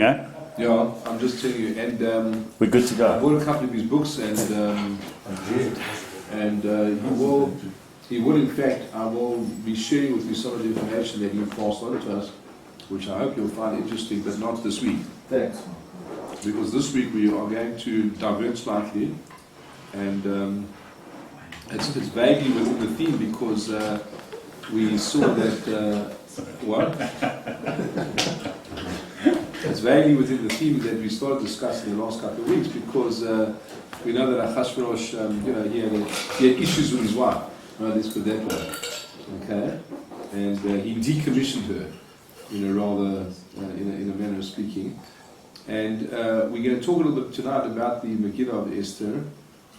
everything, eh? Yeah, I'm just telling you. And We're good to I go. bought a couple of his books, and he will in fact, I will be sharing with you some of the information that he passed on to us, which I hope you'll find interesting, but not this week. Thanks. Because this week we are going to divert slightly, and it's vaguely within the theme, because we saw that what? It's vaguely within the theme that we started discussing the last couple of weeks, because we know that Achashverosh, he had issues with his wife. Right, let's put that way. Okay, and he decommissioned her, rather in a manner of speaking. And we're going to talk a little bit tonight about the Megillah of Esther,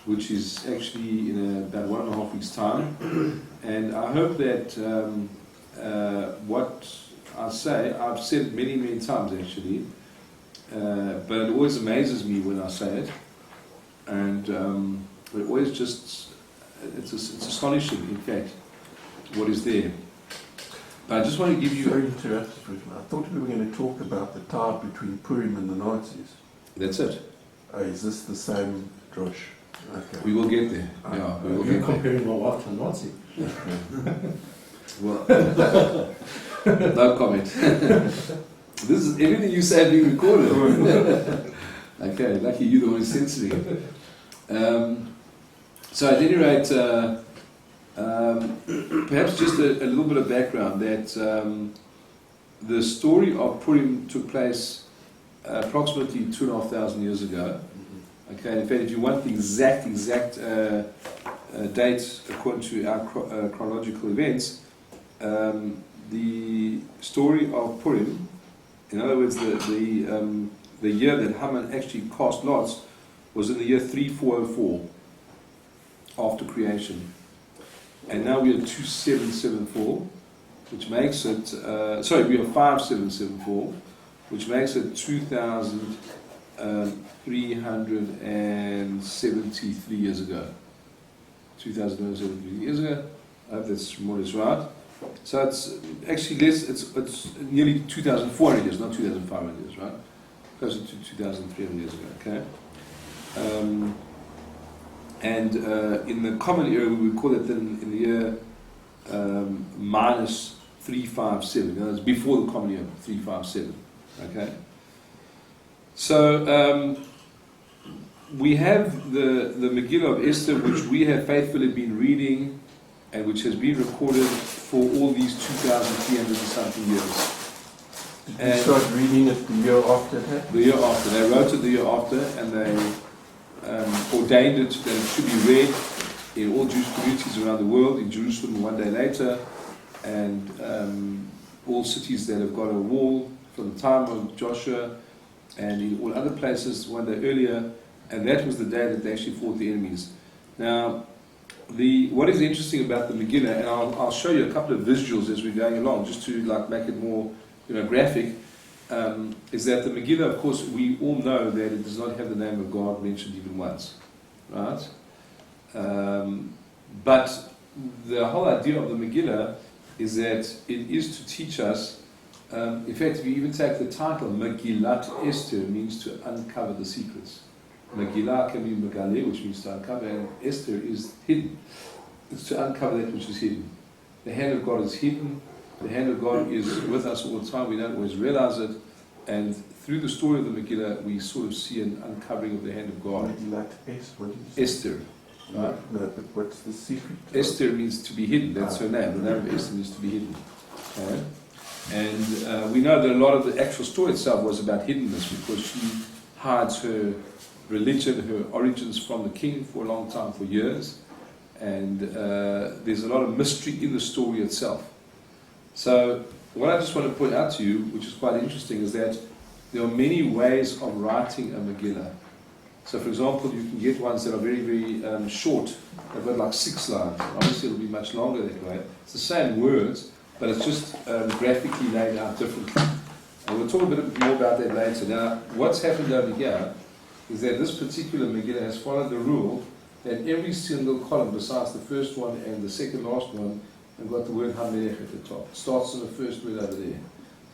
which is actually in about 1.5 weeks' time. And I hope that what I say, I've said it many, many times actually, but it always amazes me when I say it, and it always just, it's astonishing, in fact, what is there. But I just want to give you... Sorry to interrupt, I thought we were going to talk about the tie between Purim and the Nazis. That's it. Is this the same Drosh? Okay. We will get there. Yeah, we will You're get there. comparing my wife to a Nazi. Well, no comment. This is everything you say being recorded. Okay, lucky you're the one censoring it. So at any rate, perhaps just a little bit of background, that the story of Purim took place approximately 2,500 years ago. Okay, in fact, if you want the exact date according to our chronological events, the story of Purim, in other words, the year that Haman actually cast lots, was in the year 3404 after creation. And now we are 2774, which makes it, we are 5774, which makes it 2,373 years ago. 2,373 years ago. I hope that's more or less right. So it's actually less, it's nearly 2,400 years, not 2,500 years, right? Closer to 2,300 years ago, okay? And in the common era, we would call it in the year minus 357. That was before the common era, 357. Okay. So we have the Megillah of Esther, which we have faithfully been reading, and which has been recorded for all these 2,300 and something years. Did you start reading it the year after that? The year after. They wrote it the year after, and they ordained it that it should be read in all Jewish communities around the world, in Jerusalem one day later, and all cities that have got a wall from the time of Joshua, and in all other places one day earlier, and that was the day that they actually fought the enemies. Now, what is interesting about the Megillah, and I'll show you a couple of visuals as we're going along, just to make it more graphic, is that the Megillah, of course, we all know that it does not have the name of God mentioned even once, right? But the whole idea of the Megillah is that it is to teach us. In fact, if you even take the title, Megillat Esther means to uncover the secrets. Megillah can be Megale, which means to uncover, and Esther is hidden. It's to uncover that which is hidden. The hand of God is hidden. The hand of God is with us all the time. We don't always realize it. And through the story of the Megillah, we sort of see an uncovering of the hand of God. Esther. Right? No, but what's the secret? Esther means to be hidden. That's her name. The name of Esther means to be hidden. Okay? And we know that a lot of the actual story itself was about hiddenness, because she hides her religion, her origins from the king for a long time, for years. And there's a lot of mystery in the story itself. So what I just want to point out to you, which is quite interesting, is that there are many ways of writing a Megillah. So for example, you can get ones that are very, very short. They've got like 6 lines. Obviously it'll be much longer that way. It's the same words, but it's just graphically laid out differently. And we'll talk a bit more about that later. Now, what's happened over here is that this particular Megillah has followed the rule that every single column, besides the first one and the second last one, have got the word Hamelech at the top. It starts on the first word over there.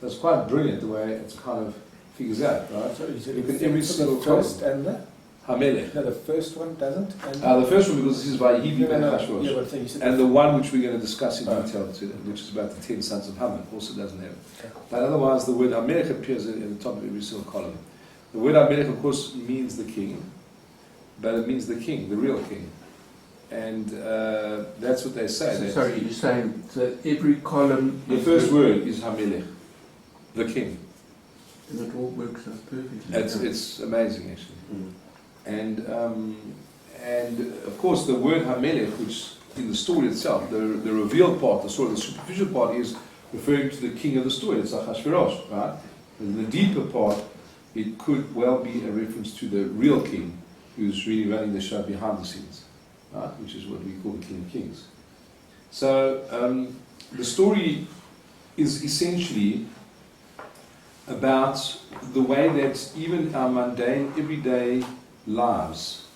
So it's quite brilliant the way it's kind of figures out, right? So is Look at it every for single the first and the? Hamelech. No, the first one doesn't. And The first one, because this is by Hivi Ben Yeah, Hashrosh. but I think you said And the one which we're going to discuss in detail today, which is about the 10 sons of Haman, also doesn't have it. Okay. But otherwise, the word Hamelech appears at the top of every single column. The word Hamelech, of course, means the king, but it means the king, the real king. And that's what they say. So, sorry, you're saying that every column... The first word is Hamelech, the king. And it all works out perfectly. It's amazing, actually. Mm. And of course, the word Hamelech, which in the story itself, the revealed part, the sort of the superficial part, is referring to the king of the story. It's Ahasuerus, right? And the deeper part, it could well be a reference to the real king, who's really running the show behind the scenes, right? Which is what we call the King of Kings. So the story is essentially about the way that even our mundane, everyday lives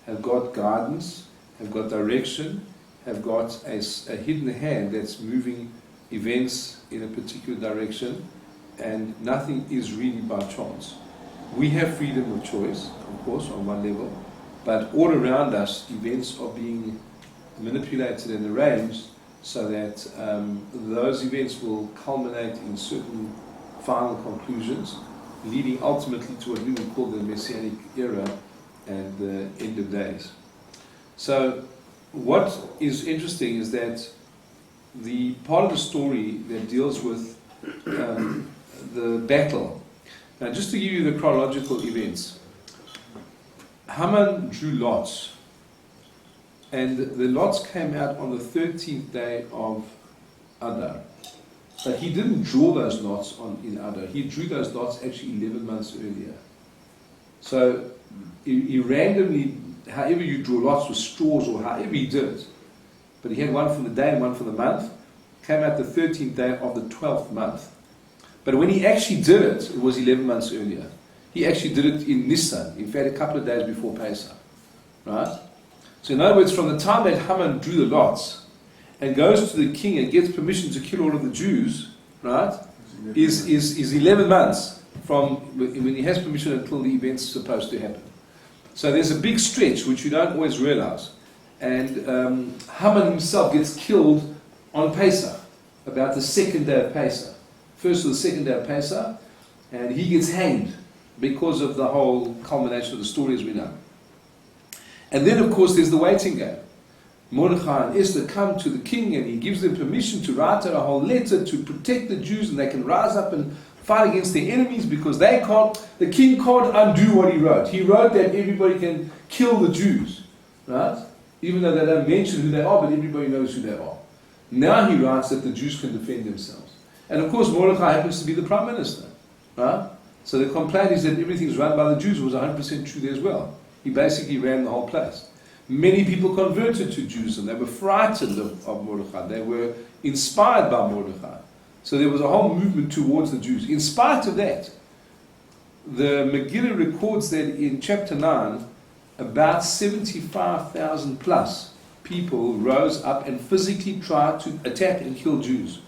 have got guidance, have got direction, have got a hidden hand that's moving events in a particular direction, and nothing is really by chance. We have freedom of choice, of course, on one level, but all around us, events are being manipulated and arranged so that those events will culminate in certain final conclusions, leading ultimately to what we would call the Messianic era and the end of days. So what is interesting is that the part of the story that deals with the battle. Now, just to give you the chronological events, Haman drew lots, and the lots came out on the 13th day of Adar. But he didn't draw those lots in Adar. He drew those lots actually 11 months earlier. So he randomly, however you draw lots with straws or however he did it, but he had one for the day and one for the month, came out the 13th day of the 12th month. But when he actually did it, it was 11 months earlier. He actually did it in Nisan, in fact a couple of days before Pesach. Right? So in other words, from the time that Haman drew the lots and goes to the king and gets permission to kill all of the Jews, right, is 11 months from when he has permission until the event's supposed to happen. So there's a big stretch which you don't always realize. And Haman himself gets killed on Pesach, about the second day of Pesach. First or the second day of Pesach, and he gets hanged because of the whole culmination of the story as we know. And then of course there's the waiting game. Mordechai and Esther come to the king and he gives them permission to write out a whole letter to protect the Jews, and they can rise up and fight against their enemies because the king can't undo what he wrote. He wrote that everybody can kill the Jews, right? Even though they don't mention who they are, but everybody knows who they are. Now he writes that the Jews can defend themselves. And of course Mordechai happens to be the prime minister, right? So the complaint is that everything's run by the Jews. It was 100% true there as well. He basically ran the whole place. Many people converted to Judaism. They were frightened of Mordechai. They were inspired by Mordechai. So there was a whole movement towards the Jews. In spite of that, the Megillah records that in chapter 9, about 75,000 plus people rose up and physically tried to attack and kill Jews.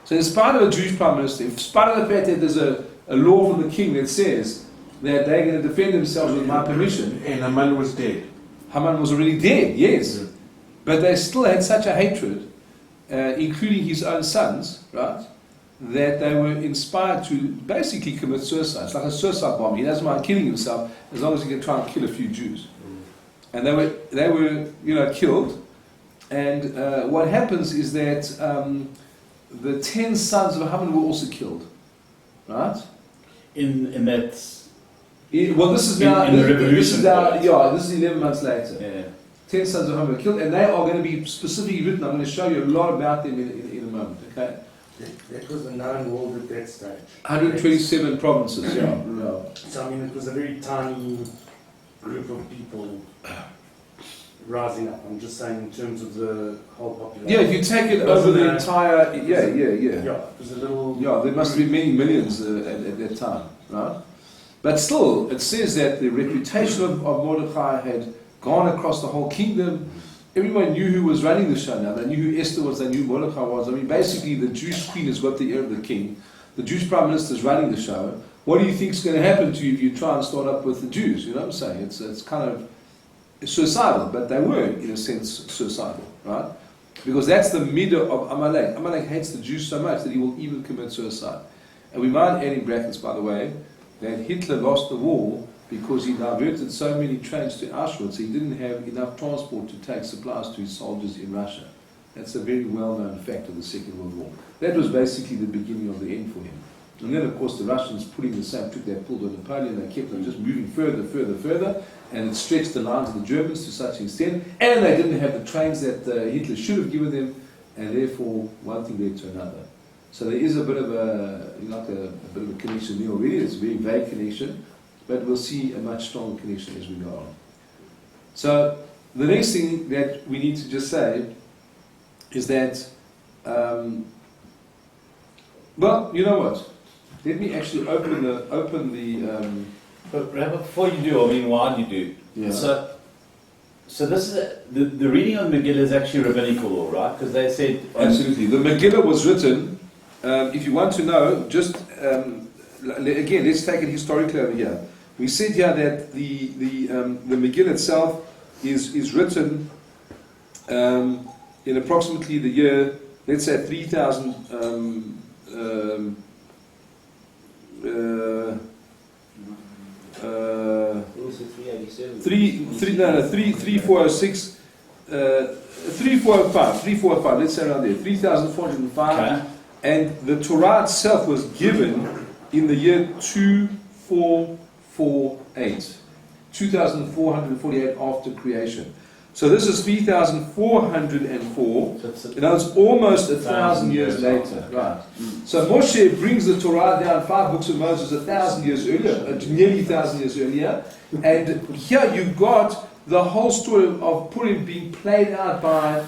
So in spite of a Jewish prime minister, in spite of the fact that there's a law from the king that says that they're going to defend themselves with my permission. And Haman was dead. Haman was already dead, yes. Yeah. But they still had such a hatred, including his own sons, right, that they were inspired to basically commit suicide. It's like a suicide bomb. He doesn't mind killing himself as long as he can try and kill a few Jews. And they were killed. And what happens is that the 10 sons of Haman were also killed, right? In that. Well, this is now. In the revolution. This is 11 months later. Yeah. 10 sons of Haman were killed, and they are going to be specifically written. I'm going to show you a lot about them in a moment. Okay. That was a known world at that stage. 127 provinces. Yeah. So I mean, it was a very tiny group of people rising up. I'm just saying in terms of the whole population. Yeah, if you take it over the entire, yeah. Yeah, it was a little. Yeah, there must be many millions at that time, right? But still, it says that the reputation of Mordechai had gone across the whole kingdom. Everyone knew who was running the show now. They knew who Esther was, they knew who Mordechai was. I mean, basically, the Jewish queen has got the ear of the king. The Jewish prime minister is running the show. what do you think is going to happen to you if you try and start up with the Jews? You know what I'm saying? It's kind of suicidal, but they were, in a sense, suicidal, right? Because that's the middle of Amalek. Amalek hates the Jews so much that he will even commit suicide. And we might add in brackets, by the way, that Hitler lost the war because he diverted so many trains to Auschwitz, he didn't have enough transport to take supplies to his soldiers in Russia. That's a very well-known fact of the Second World War. That was basically the beginning of the end for him. And then, of course, the Russians putting the same trick they pulled on Napoleon, they kept on just moving further, and it stretched the lines of the Germans to such an extent, and they didn't have the trains that Hitler should have given them, and therefore one thing led to another. So there is a bit of a bit of a connection there already. It's a very vague connection, but we'll see a much stronger connection as we go on. So the next thing that we need to just say is that, well, you know what? Let me actually open the. But Rabbi, before you do, I mean, while you do, Yeah. So this is the reading of Megillah is actually rabbinical law, right? Because they said Absolutely. The Megillah was written, if you want to know, just again, let's take it historically over here. We said here that the Megillah itself is written in approximately the year, let's say 3000. 3406, 3405, let's say around there, 3405, okay. and the Torah itself was given in the year 2448, 2448 after creation. So this is 3404, and that's almost 1,000 years later, right? So Moshe brings the Torah down, 5 books of Moses, 1,000 years earlier, nearly 1,000 years earlier, and here you've got the whole story of Purim being played out by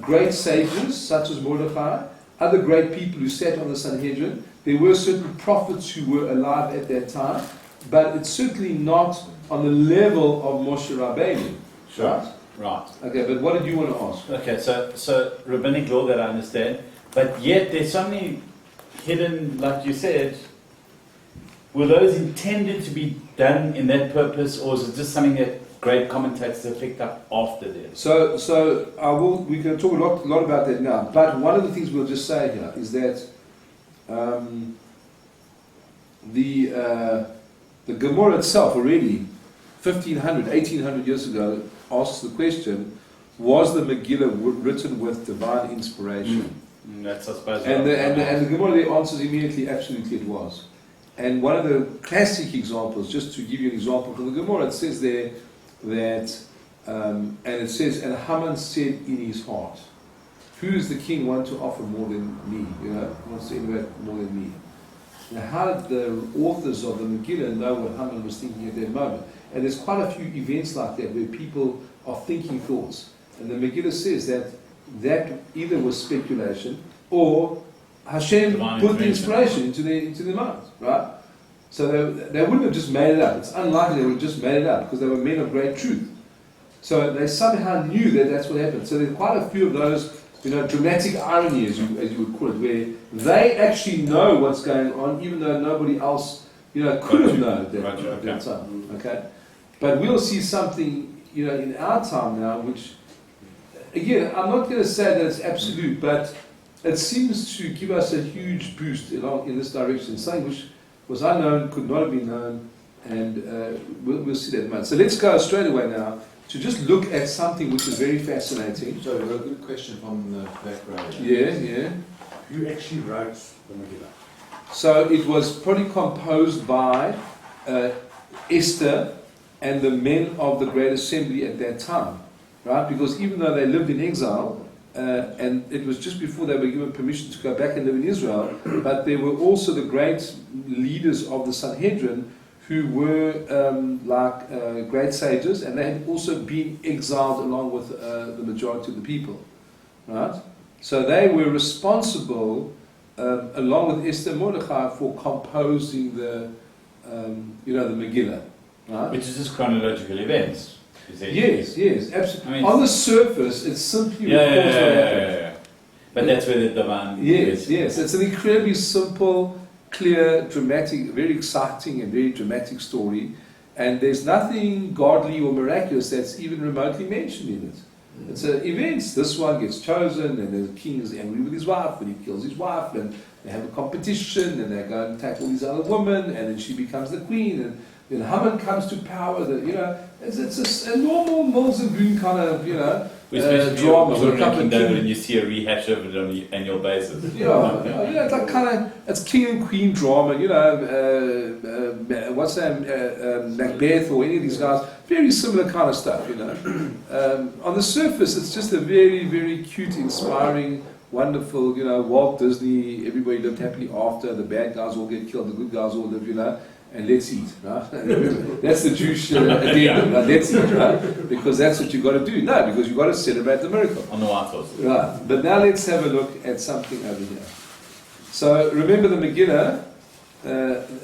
great sages such as Mordechai, other great people who sat on the Sanhedrin. There were certain prophets who were alive at that time, but it's certainly not on the level of Moshe Rabbeinu. Sure. Right. Okay, but what did you want to ask? Okay, so rabbinic law that I understand, but yet there's so many hidden, like you said. Were those intended to be done in that purpose, or is it just something that great commentators have picked up after this? So we can talk a lot about that now. But one of the things we'll just say here is that the Gemara itself already 1,500, 1,800 years ago asks the question: was the Megillah written with divine inspiration? That's, I suppose. And the Gemara there answers immediately, absolutely it was. And one of the classic examples, just to give you an example from the Gemara, it says there that, and it says, and Haman said in his heart, who is the king want to offer more than me? You know, wants to innovate more than me. Now, how did the authors of the Megillah know what Haman was thinking at that moment? And there's quite a few events like that where people are thinking thoughts. And the Megillah says that either was speculation or Hashem Divine put the inspiration into their minds, right? So they wouldn't have just made it up. It's unlikely they would have just made it up because they were men of great truth. So they somehow knew that that's what happened. So there's quite a few of those, dramatic irony, as you would call it, where they actually know what's going on, even though nobody else, could have known at that time. Okay, but we'll see something, in our time now, which, again, I'm not going to say that it's absolute, but it seems to give us a huge boost along in this direction. Something which was unknown, could not have been known, and we'll see that much. So let's go straight away now to just look at something which is very fascinating. So we've got a good question from the background. Yeah. Who actually wrote the Megillah? So it was probably composed by Esther and the men of the Great Assembly at that time, right? Because even though they lived in exile, and it was just before they were given permission to go back and live in Israel, but there were also the great leaders of the Sanhedrin who were great sages, and they had also been exiled along with the majority of the people, right? So they were responsible, along with Esther and Mordechai, for composing the Megillah, right? Which is just chronological events. Yes, absolutely. I mean, on the surface, it's simply reports what happened. But that's where the divine. Yes. It's an incredibly simple, clear, dramatic, very exciting and very dramatic story, and there's nothing godly or miraculous that's even remotely mentioned in it. It's events. This one gets chosen, and the king is angry with his wife, and he kills his wife, and they have a competition, and they go and take all these other women, and then she becomes the queen, and then Haman comes to power. It's a normal Mills and Boone kind of, drama. You're looking over and you see a rehash of it on an annual basis. It's like it's king and queen drama. What's that? Macbeth or any of these guys. Very similar kind of stuff. On the surface, it's just a very, very cute, inspiring, wonderful. Walt Disney. Everybody lived happily after. The bad guys all get killed. The good guys all live. And let's eat, right? That's the Jewish agenda, right? Let's eat, right? Because that's what you've got to do. No, because you've got to celebrate the miracle. On the White Horse. Right. But now let's have a look at something over here. So remember the Megillah,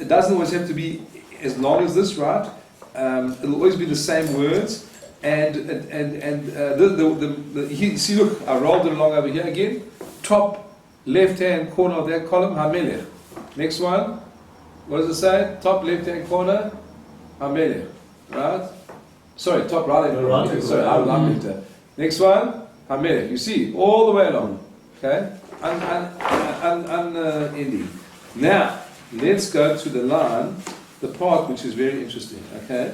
it doesn't always have to be as long as this, right? It'll always be the same words. See, look, I rolled it along over here again. Top left-hand corner of that column, HaMelech. Next one. What does it say? Top left-hand corner, HaMelech, right? Sorry, top right-hand corner. Sorry, I left hand. Next one, HaMelech. You see, all the way along. Okay? Unending. Now, let's go to the line, the part which is very interesting. Okay?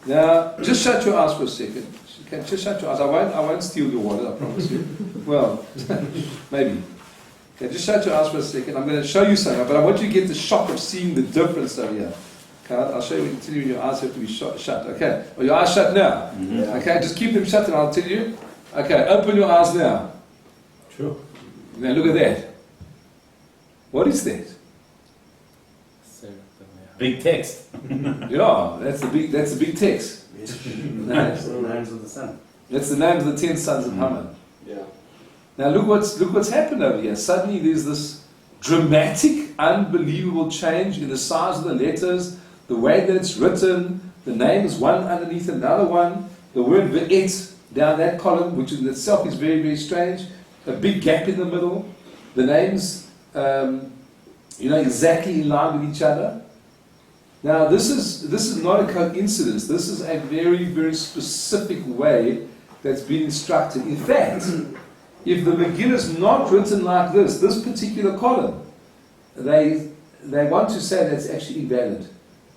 Now, just shut your eyes for a second. Okay? Just shut your eyes. I won't steal your wallet, I promise you. Well, maybe. Okay, just shut your eyes for a second. I'm going to show you something, but I want you to get the shock of seeing the difference over here. Okay, I'll show you until your eyes have to be shut. Okay, well, your eyes shut now. Mm-hmm. Okay, just keep them shut and I'll tell you. Okay, open your eyes now. Sure. Now look at that. What is that? Big text. Yeah, that's a big text. Nice. The names of the sun. That's the names of the 10 sons of Haman. Yeah. Now look what's happened over here. Suddenly there's this dramatic, unbelievable change in the size of the letters, the way that it's written, the names one underneath another one, the word ve'et down that column, which in itself is very, very strange, a big gap in the middle, the names, exactly in line with each other. Now this is not a coincidence. This is a very, very specific way that's been instructed. In fact, if the Megillah is not written like this particular column, they want to say that's actually invalid.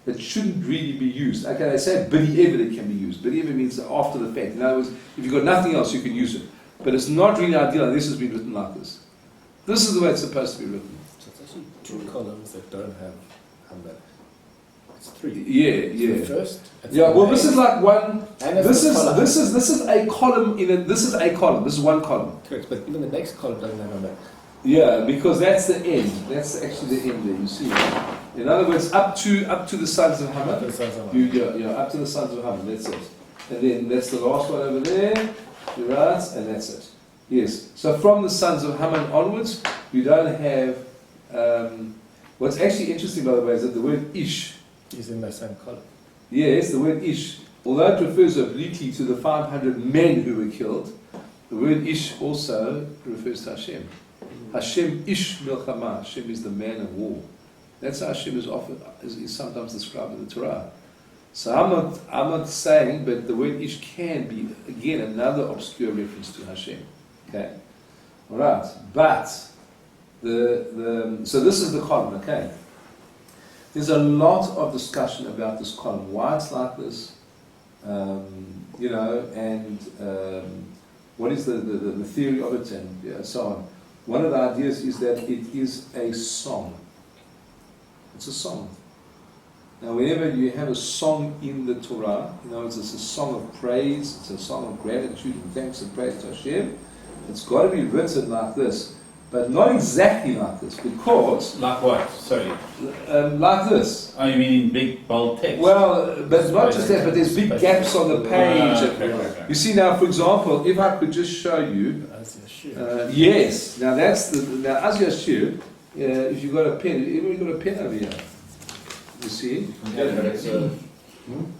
It shouldn't really be used. Okay, they say b'di'evet it can be used. B'di'evet means after the fact. In other words, if you've got nothing else, you can use it. But it's not really ideal unless it's been written like this. This is the way it's supposed to be written. So it's actually 2 columns that don't have Hamlet. It's 3. Yeah. The first. Yeah. Well, this is like one. And This is a column in it. This is a column. This is one column. Correct, but even the next column doesn't have Hamlet. Yeah, because that's the end. That's actually the end there. You see. In other words, up to the sons of Haman. Up to the sons of Haman. That's it. And then that's the last one over there. You're right, and that's it. Yes. So from the sons of Haman onwards, you don't have. What's actually interesting, by the way, is that the word ish is in the same column. Yes, the word ish, although it refers obliquely to the 500 men who were killed, the word ish also refers to Hashem. Hashem ish milchama. Hashem is the man of war. That's how Hashem is sometimes described in the Torah. So I'm not saying, but the word ish can be again another obscure reference to Hashem. Okay, all right. But so this is the column. Okay. There's a lot of discussion about this column, why it's like this, and what is the theory of it, and so on. One of the ideas is that it is a song. It's a song. Now, whenever you have a song in the Torah, it's a song of praise, it's a song of gratitude and thanks and praise to Hashem, it's got to be written like this. But not exactly like this, because... Like what? Sorry. Like this. Oh, you mean in big, bold text? Well, but not just that, but there's big gaps on the page. Okay. You see now, for example, if I could just show you... yes. Now that's Now, as Shiur, if you've got a pen, you've got a pen over here. You see?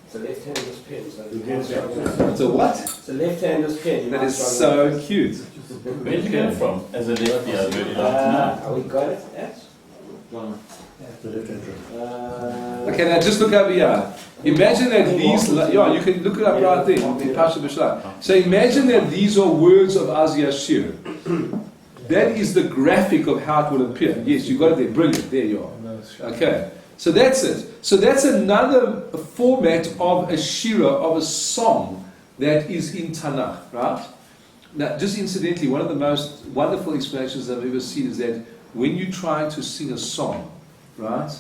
It's a left-hander's pen. It's a what? It's a left-hander's pen. That is so cute. Where did you get it from? As a lefty, I'd really like to know. We got it at? The left-hand drive. Okay, now just look over here. Imagine that these, yeah, you can look it up right there in Pasha B'Shlah. So imagine that these are words of Azia Shiur. That is the graphic of how it will appear. Yes, you got it there. Brilliant. There you are. Okay. So that's it. So that's another format of a shira, of a song that is in Tanakh, right? Now, just incidentally, one of the most wonderful explanations I've ever seen is that when you try to sing a song, right,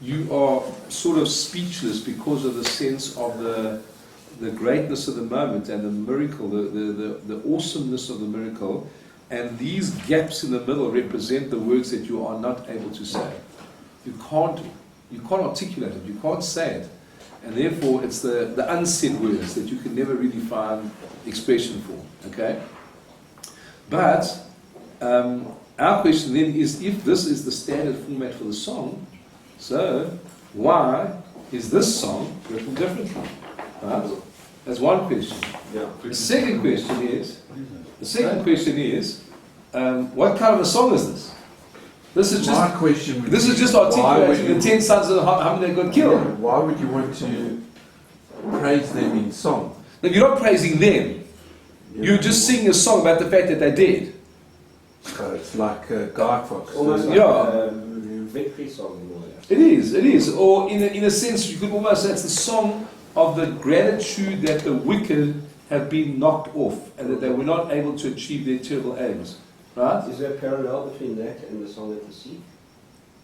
you are sort of speechless because of the sense of the greatness of the moment and the miracle, the awesomeness of the miracle, and these gaps in the middle represent the words that you are not able to say. You can't articulate it, you can't say it, and therefore it's the unsaid words that you can never really find expression for. Okay, but our question then is, if this is the standard format for the song, so why is this song written differently? Right? That's one question. The second question is, what kind of a song is this? This is just My question would this be, is just why would articulating you- the 10 sons of Ham that got killed. Why would you want to praise them in song? Now, you're not praising them. You're just singing a song about the fact that they're dead. So it's like Guy Fawkes. Almost like Yeah. a victory song in a way. It is. Or in a sense, you could almost say it's the song of the gratitude that the wicked have been knocked off and that they were not able to achieve their terrible aims. Right? Is there a parallel between that and the song at the sea?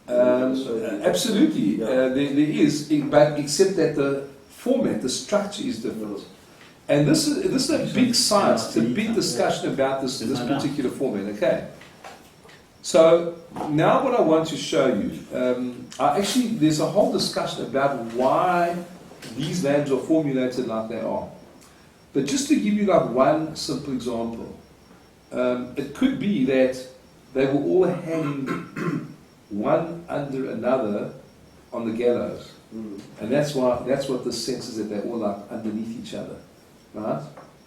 Absolutely. Yeah. There is, but except that the format, the structure is different. And this is a big science, it's a big discussion about this particular format, okay? So, now what I want to show you, actually there's a whole discussion about why these names are formulated like they are. But just to give you like one simple example, it could be that they were all hanging one under another on the gallows. And that's what the sense is, that they're all like underneath each other. Right?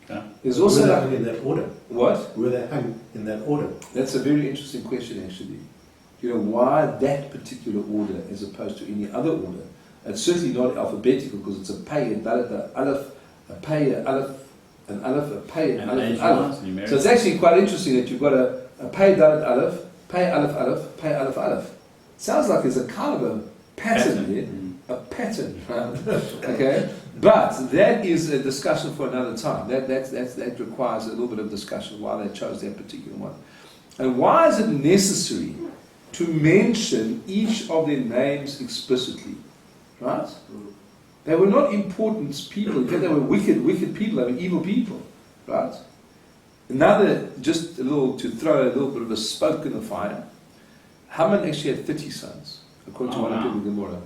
Yeah. There's also Were they like, hung in that order? what? Were they hung in that order? That's a very interesting question actually. You know, why that particular order as opposed to any other order? It's certainly not alphabetical because it's a pay, a dalet, a aleph, a pay, a aleph, an aleph, a pay, an aleph, an aleph. So it's actually quite interesting that you've got a pay, dalet, aleph, pay, aleph, aleph, pay, aleph, aleph. Sounds like there's a kind of a pattern here. A pattern, right? Okay? But that is a discussion for another time. That requires a little bit of discussion why they chose that particular one. And why is it necessary to mention each of their names explicitly? Right? They were not important people. In fact, they were wicked people. They were evil people. Right? Another, just a little, to throw a little bit of a spoke in the fire, Haman actually had 30 sons, according to one of the Gemara.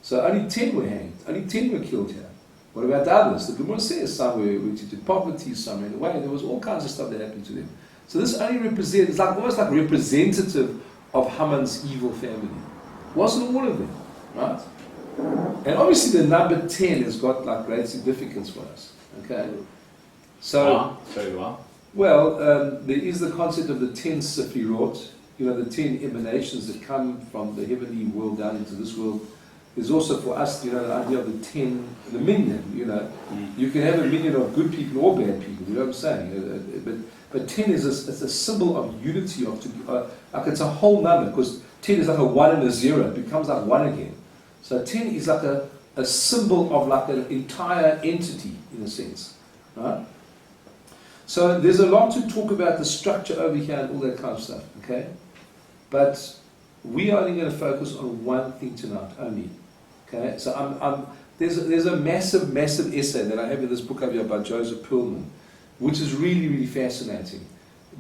So only 10 were hanged. Only 10 were killed here. What about the others? The Gemara says some went into poverty, some ran away. There was all kinds of stuff that happened to them. So this only represents, it's like almost like representative of Haman's evil family. Wasn't all of them, right? And obviously the number 10 has got like great significance for us. Okay? So, well, there is the concept of the 10 Sephirot, you know, the 10 emanations that come from the heavenly world down into this world. There's also for us, you know, the idea of the minyan, you know. You can have a minyan of good people or bad people, you know what I'm saying? But 10 is a symbol of unity, like it's a whole number, because 10 is like a 1 and a 0, it becomes like 1 again. So 10 is like a symbol of like an entire entity, in a sense, right? So there's a lot to talk about the structure over here and all that kind of stuff, okay? But we are only going to focus on one thing tonight, only. Okay? So there's a massive essay that I have in this book over here by Joseph Perlman, which is really, really fascinating.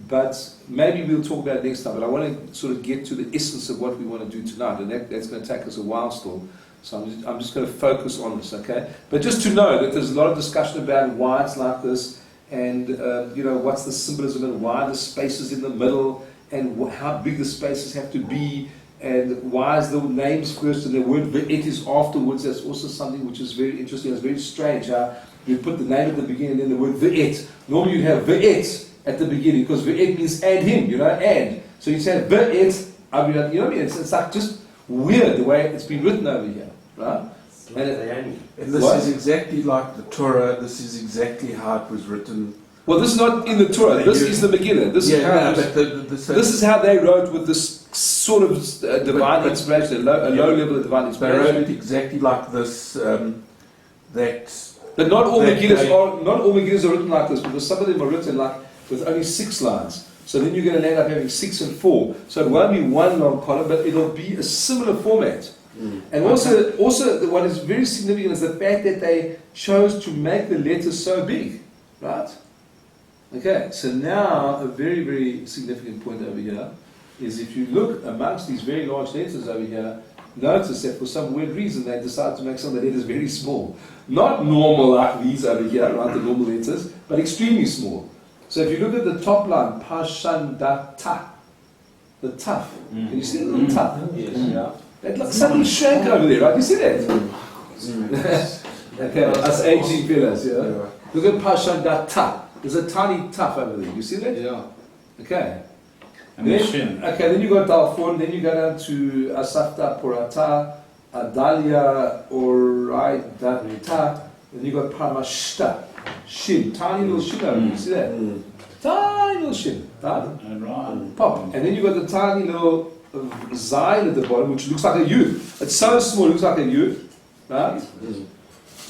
But maybe we'll talk about it next time. But I want to sort of get to the essence of what we want to do tonight, and that's going to take us a while still. So I'm just going to focus on this, okay? But just to know that there's a lot of discussion about why it's like this, and you know, what's the symbolism and why the spaces in the middle, and how big the spaces have to be, and why is the names first and the word ve'et is afterwards. That's also something which is very interesting. It's very strange how you put the name at the beginning and then the word ve'et. Normally you'd have ve'et at the beginning, because ve'et means add him, you know, add. So you say ve'et, you know what I mean? It's like just weird the way it's been written over here, right? It's like the Annie. And this What? is exactly like the Torah. This is exactly how it was written. Well, this is not in the Torah. This is the Megillah. This is how it was- but this is how they wrote with this sort of divine but- inspiration, a low level of divine they wrote inspiration. it exactly like this. That But not all They- Megillahs they- are written like this, because some of them are written like with only 6 lines. So then you're going to end up having 6 and 4. So it won't be one long column, but it'll be a similar format. And also what is very significant is the fact that they chose to make the letters so big, right? Okay, so now a very, very significant point over here is if you look amongst these very large letters over here, notice that for some weird reason they decided to make some of the letters very small. Not normal like these over here, right, the normal letters, but extremely small. So if you look at the top line, Pashandata, the tough, can you see the little tough? Yes, yeah. That like suddenly shrank over there, right? You see that? Okay, us aging fellas, yeah? Look at Pashandata. There's a tiny tough over there. You see that? Yeah. Okay. And the shin. Okay, then you go Dalphon, then you go down to Asafta Porata, Adalia Oraidata, then you got Parmashta, Shin, tiny little shin over there. You see that? Tiny little shin. Right? Right. Pop. And then you got the tiny little Zayin at the bottom, which looks like a U. It's so small, it looks like a U. Right?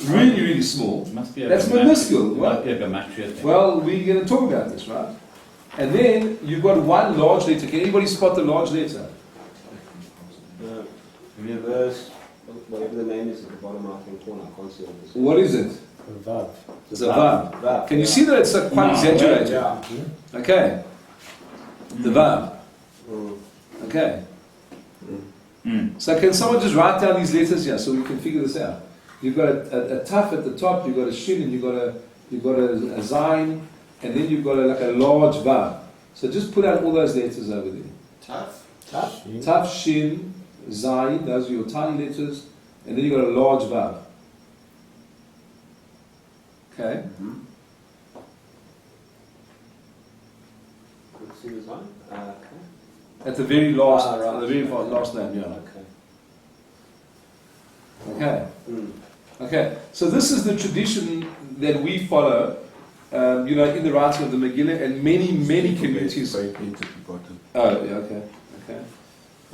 Really, really small. Must be a That's gematria- minuscule. Might be a gematria thing. Well, we're going to talk about this, right? And then you've got one large letter. Can anybody spot the large letter? Reverse, whatever the name is at the bottom right-hand corner, I can't see what this is. What is it? Vav. It's a Vav. Vav, Can you yeah. see that it's quite No, exaggerated? Yeah. Okay. The Vav. Mm. Okay. Mm. So can someone just write down these letters here so we can figure this out? You've got a Taf at the top, you've got a Shin, and you've got a Zayin, and then you've got like a large Vav. So just put out all those letters over there. Tough. Taf, Shin, Zayin, those are your tiny letters, and then you've got a large Vav. Okay? Let's see this one. Okay. At the very last, Right. at the very last name, yeah. Okay. Okay. Mm. Okay. So this is the tradition that we follow, in the writing of the Megillah, and many communities. Very painted at the bottom. Oh, yeah, okay.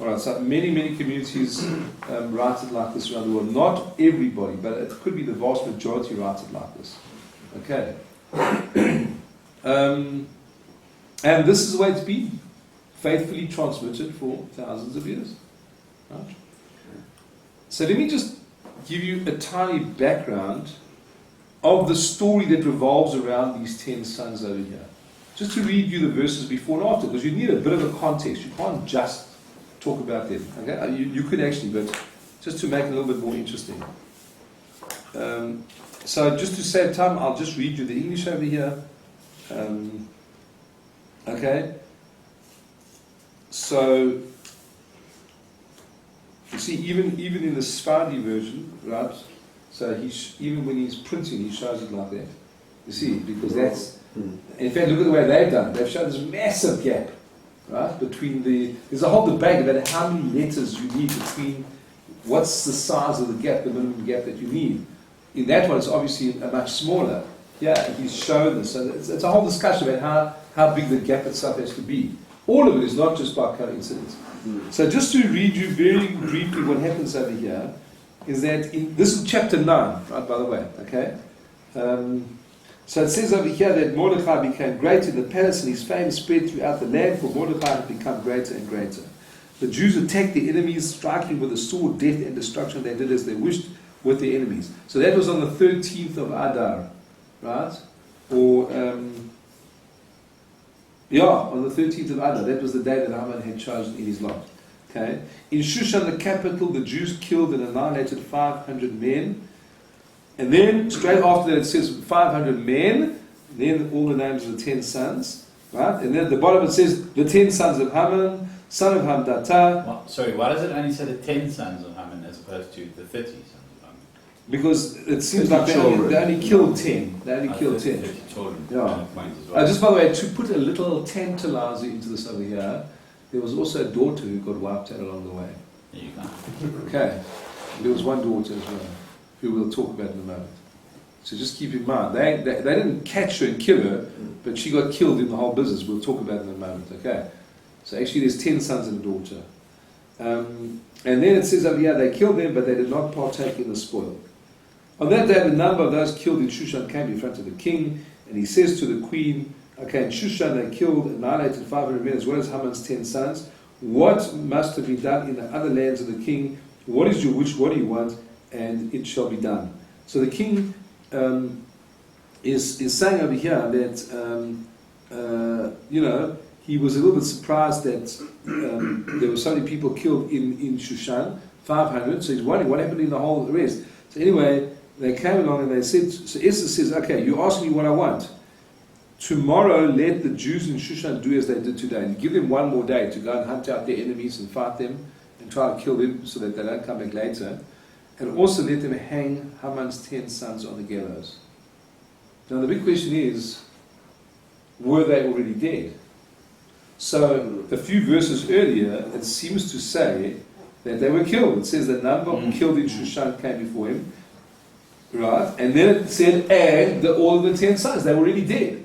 All right, so many communities write it like this around the world. Not everybody, but it could be the vast majority write it like this. Okay. And this is the way it's been, faithfully transmitted for thousands of years. Right? So let me just give you a tiny background of the story that revolves around these 10 sons over here. Just to read you the verses before and after, because you need a bit of a context. You can't just talk about them. Okay? You could actually, but just to make it a little bit more interesting. So just to save time, I'll just read you the English over here. Okay? So, you see, even in the Sephardi version, right? So even when he's printing, he shows it like that. You see, because that's. In fact, look at the way they've done it. They've shown this massive gap, right? Between there's a whole debate about how many letters you need between. What's the size of the gap, the minimum gap that you need? In that one, it's obviously a much smaller. Yeah, he's shown this. So it's a whole discussion about how big the gap itself has to be. All of it is not just by coincidence. So just to read you very briefly what happens over here is that this is chapter 9, right, by the way, okay? So it says over here that Mordechai became great in the palace and his fame spread throughout the land, for Mordechai had become greater and greater. The Jews attacked the enemies, striking with the sword, death and destruction. They did as they wished with their enemies. So that was on the 13th of Adar, right? Or, on the 13th of Adar. That was the day that Haman had chosen in his lot. Okay. In Shushan, the capital, the Jews killed and annihilated 500 men. And then, straight after that, it says 500 men, then all the names of the 10 sons, right? And then at the bottom it says, the 10 sons of Haman, son of Hamdata. Sorry, why does it only say the 10 sons of Haman as opposed to the 30 sons of Haman? Because it seems like they only killed 10. They only killed 10. 30 children. Yeah. Kind of point as well. Just by the way, to put a little tantalizer into this over here, there was also a daughter who got wiped out along the way. There you go. Okay. There was one daughter as well, who we'll talk about in a moment. So just keep in mind, they didn't catch her and kill her, but she got killed in the whole business. We'll talk about it in a moment, okay? So actually there's 10 sons and a daughter. And then it says over here, they killed them, but they did not partake in the spoil. On that day, the number of those killed in Shushan came in front of the king, and he says to the queen, okay, in Shushan they killed, annihilated 500 men as well as Haman's 10 sons. What must have been done in the other lands of the king? What is your wish? What do you want? And it shall be done. So the king is saying over here that, he was a little bit surprised that there were so many people killed in Shushan, 500. So he's wondering what happened in the whole rest. So anyway, they came along and they said, so Esther says, okay, you ask me what I want. Tomorrow let the Jews in Shushan do as they did today. And give them one more day to go and hunt out their enemies and fight them and try to kill them so that they don't come back later. And also let them hang Haman's 10 sons on the gallows. Now the big question is, were they already dead? So a few verses earlier, it seems to say that they were killed. It says the number killed in Shushan came before him. Right? And then it said, and all of the 10 sons, they were already dead.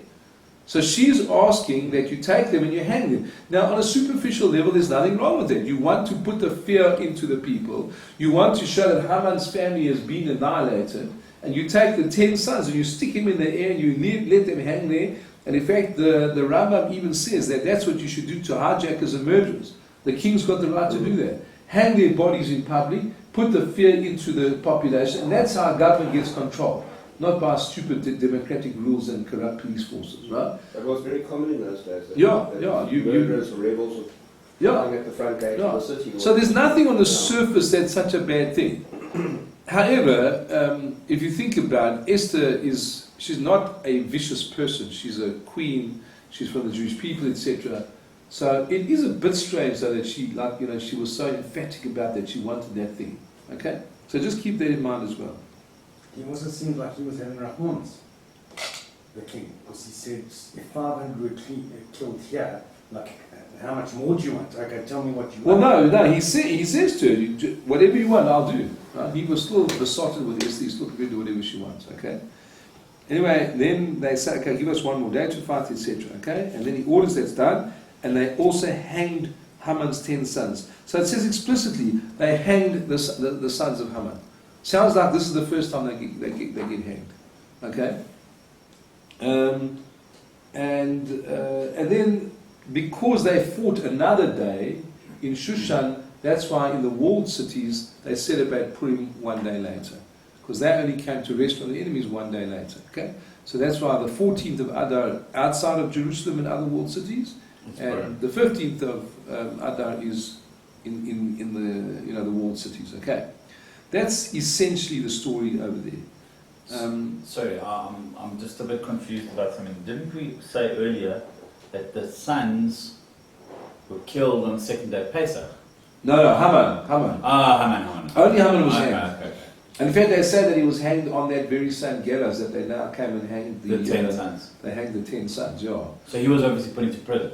So she's asking that you take them and you hang them. Now, on a superficial level, there's nothing wrong with that. You want to put the fear into the people. You want to show that Haman's family has been annihilated. And you take the 10 sons and you stick him in the air and you let them hang there. And in fact, the Rambam even says that that's what you should do to hijackers and murderers. The king's got the right to do that. Hang their bodies in public, put the fear into the population, and that's how government gets control. Not by stupid democratic rules and corrupt police forces, right? That was very common in those days. Murderers or rebels lying at the front gate of the city. So there's nothing on the surface that's such a bad thing. However, if you think about it, Esther she's not a vicious person. She's a queen. She's from the Jewish people, etc. So it is a bit strange though that she was so emphatic about that she wanted that thing. Okay? So just keep that in mind as well. He also seemed like he was having rahmans, the king, because he said, if 500 were killed here, like, how much more do you want? Okay, tell me what you want. Well, no, he says to her, whatever you want, I'll do. Right? He was still besotted with Esther, he's still prepared to do whatever she wants, okay? Anyway, then they say, okay, give us one more day to fight, etc., okay? And then he orders that's done, and they also hanged Haman's 10 sons. So it says explicitly, they hanged the sons of Haman. Sounds like this is the first time they get hanged, okay? And then because they fought another day in Shushan, that's why in the walled cities they celebrate Purim one day later, because they only came to rest from the enemies one day later. Okay, so that's why the 14th of Adar outside of Jerusalem and other walled cities, and the 15th of Adar is in the walled cities. Okay. That's essentially the story over there. Sorry, I'm just a bit confused about something. Didn't we say earlier that the sons were killed on the second day of Pesach? No, Haman. Haman. Only Haman was hanged. Okay. And in fact, they say that he was hanged on that very same gallows that they now came and hanged the 10 sons. They hanged the 10 sons, yeah. So he was obviously put into prison.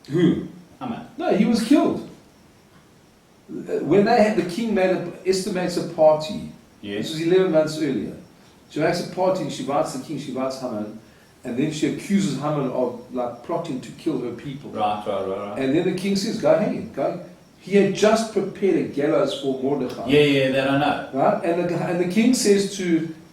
Who? Haman. No, he was killed. When they had the king Esther makes a party. Yes. This was 11 months earlier. She makes a party and she invites the king, she invites Haman, and then she accuses Haman of plotting to kill her people. Right. And then the king says, go hang him, go. He had just prepared a gallows for Mordechai. Yeah, that I know. Right? And the king says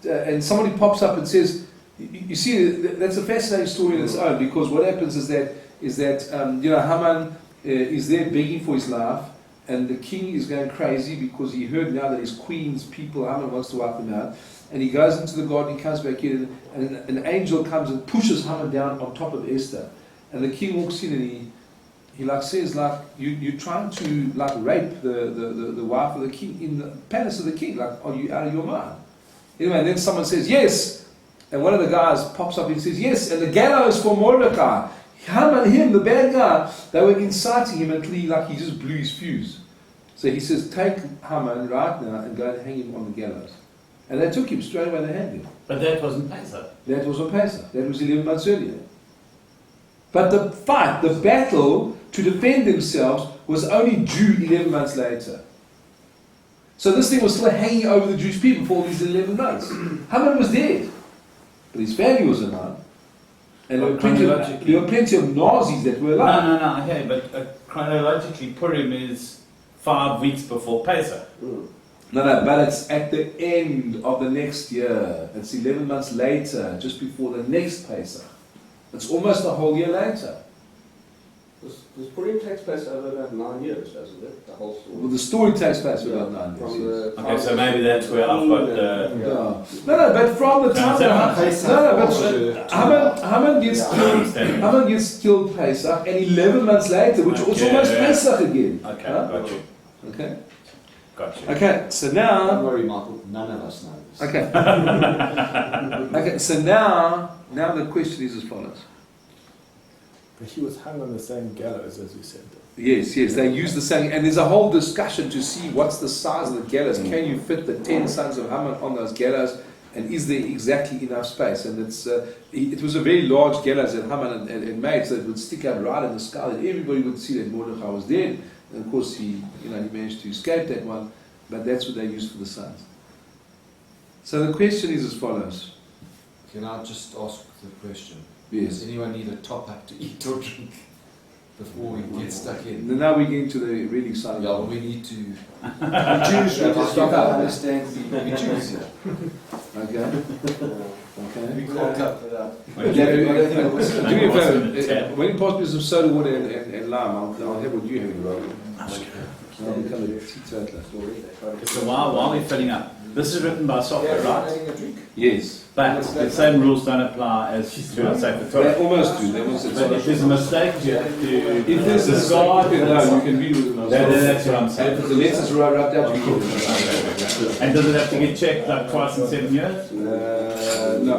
and somebody pops up and says, you see, that's a fascinating story in its own, because what happens is that Haman is there begging for his life, and the king is going crazy because he heard now that his queen's people, Haman wants to wipe them out. And he goes into the garden, he comes back in, and an angel comes and pushes Haman down on top of Esther. And the king walks in and he says, you're trying to rape the wife of the king in the palace of the king. Are you out of your mind? Anyway, and then someone says, yes. And one of the guys pops up and says, yes, and the gallows for Mordecai. Him, the bad guy, they were inciting him until he just blew his fuse. So he says, take Haman right now and go and hang him on the gallows. And they took him straight away, they hanged him. But that wasn't Pesach. That was on Pesach. That was 11 months earlier. But the battle to defend themselves was only due 11 months later. So this thing was still hanging over the Jewish people for all these 11 months. Haman was dead, but his family was alive. And there were plenty of Nazis that were alive. No, okay, but chronologically, Purim is 5 weeks before Pesach. No, but it's at the end of the next year. It's 11 months later, just before the next Pesach. It's almost a whole year later. Does Purim take place over about 9 years, doesn't it? The whole story. Well, the story takes place about 9 years. From the Okay, so maybe that's where I've got No, but from the time that Haman gets killed Pesach, and 11 months later, which was almost Pesach again. Okay, Huh? got you. Okay. Got you. Okay, so Don't now. worry, Michael, none of us know this. Okay. Okay, so now the question is as follows. But he was hung on the same gallows as you said. Yes, they use the same, and there's a whole discussion to see what's the size of the gallows. Can you fit the 10 sons of Haman on those gallows, and is there exactly enough space? And it was a very large gallows that Haman had made, so it would stick out right in the sky, that everybody would see that Mordechai was dead. And of course, he managed to escape that one, but that's what they used for the sons. So the question is as follows. Can I just ask the question? Yes. Does anyone need a top up to eat or drink before we get stuck in? Now we get into the really exciting Yeah, well, part. we need to. Jews need to stop I up. understand people. We choose here. Okay. We Okay. can't cut for that. Do me a favor. When you pass me some soda water and lime, I'll have what you have, Robert. I'll become a teetotaler. So while we're filling up, this is written by software, right? Yes. But the same rules don't apply as to our Sefer They Torah. almost do. They almost But if there's a mistake, you have to if there's a discard. no, you can read with them. That's what I'm And saying. if the letters are rubbed out, you can. And does it have to get checked like twice in 7 years? No.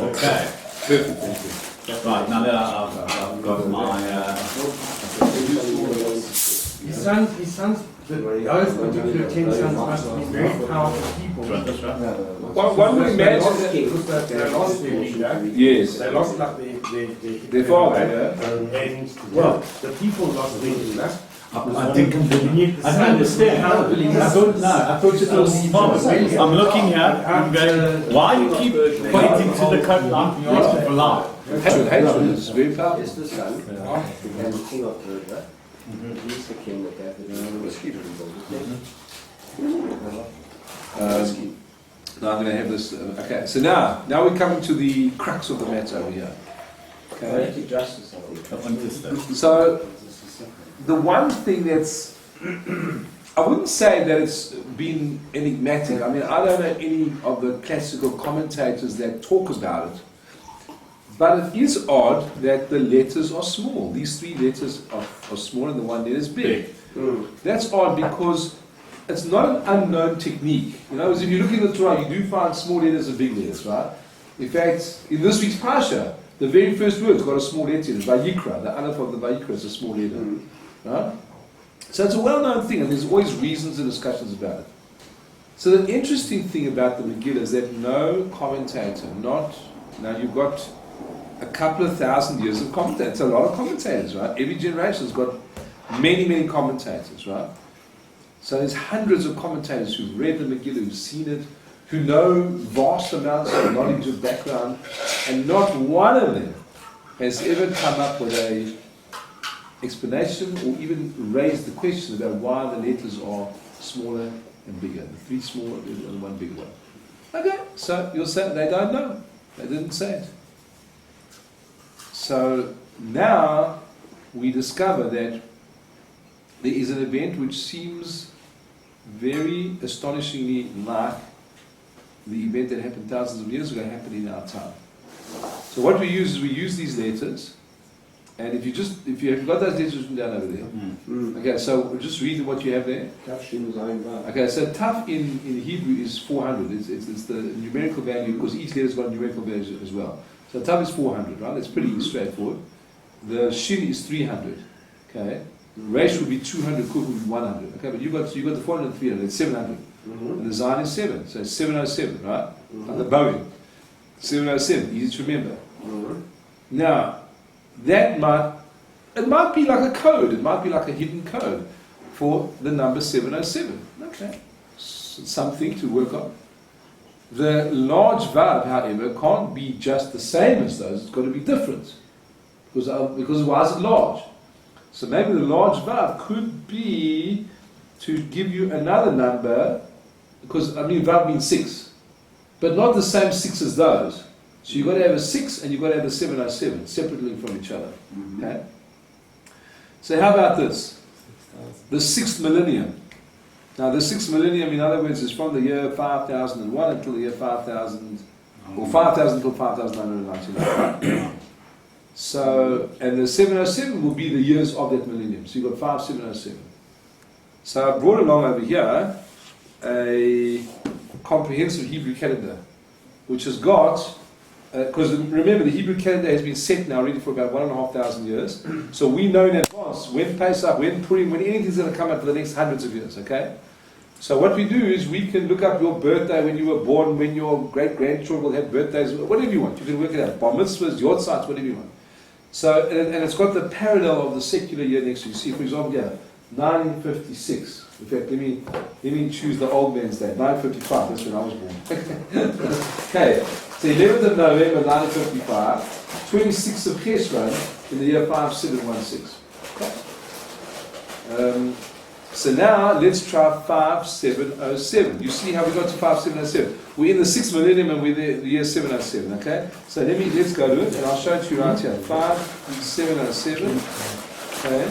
Okay. Perfect. Thank you. Right, now that I've got my... His sons, those particular 10 sons must be very powerful people. That's right. One would imagine that. Because they lost their leader. Yes. They lost like Their father, yeah. And, well, the people lost their leader. I think I'm believing. I don't understand. I thought it was I'm looking here, I'm going, why do you keep pointing to the coat line? You're asking for life. Hatred is very powerful. Is the son and the king of Persia. He's the king that David Now I'm going to have this. Okay, so now we're coming to the crux of the matter over here. Okay. justice, I think. So the one thing that's I wouldn't say that it's been enigmatic. I mean, I don't know any of the classical commentators that talk about it. But it is odd that the letters are small. These 3 letters are small and the one letter is big. That's odd because it's not an unknown technique. You know, if you look in the Torah, you do find small letters and big letters, right? In fact, in this week's Parsha, the very first word's got a small letter in it. Vayikra, the aleph of the Vayikra is a small letter. Right? So it's a well-known thing, and there's always reasons and discussions about it. So the interesting thing about the Megillah is that no commentator, now you've got a couple of thousand years of commentators. It's a lot of commentators, right? Every generation's got many, many commentators, right? So there's hundreds of commentators who've read the Megillah, who've seen it, who know vast amounts of knowledge of background, and not one of them has ever come up with a explanation or even raised the question about why the letters are smaller and bigger. The 3 smaller and the 1 bigger one. Okay, so you'll say they don't know. They didn't say it. So now we discover that there is an event which seems very astonishingly like the event that happened thousands of years ago happened in our time. So what we use is we use these letters, and if you have got those letters written down over there. Okay, so just read what you have there. Okay, so taf in Hebrew is 400. It's the numerical value because each letter's got a numerical value as well. So taf is 400, right? That's pretty straightforward. The shin is 300. Okay, resh would be 200, kuf would be 100. Okay, but you got the 400 and 300. It's 700. And the Zion is 7, so it's 707, right? Like the Boeing. 707, easy to remember. Now, that might it might be like a code, it might be like a hidden code for the number 707. Okay, something to work on. The large vav, however, can't be just the same as those, it's got to be different. Because why is it large? So maybe the large vav could be to give you another number, because vav means 6, but not the same 6 as those. So you've got to have a 6 and you've got to have a 707 separately from each other. Okay? So how about this? The 6th millennium. Now the 6th millennium, in other words, is from the year 5001 until the year 5000, or 5000 until 5999. So, and the 707 will be the years of that millennium. So you've got 5707. So I brought along over here a comprehensive Hebrew calendar, which has got, because remember the Hebrew calendar has been set now already for about 1,500 years. So we know in advance when Pesach, when Purim, when anything's going to come up for the next hundreds of years, okay? So what we do is we can look up your birthday, when you were born, when your great-grandchildren will have birthdays, whatever you want. You can work it out. Bar mitzvahs, yortzites, whatever you want. So, and it's got the parallel of the secular year next to you. See, for example, here, 1956. In fact, let me choose the old man's day. 1955, that's when I was born. Okay, so 11th of November 1955, 26th of Cheshvan in the year 5716. Okay. So now let's try 5707. You see how we got to 5707? We're in the 6th millennium and we're the year 707. Okay. So let's go to it, and I'll show it to you right here. 5707. Okay.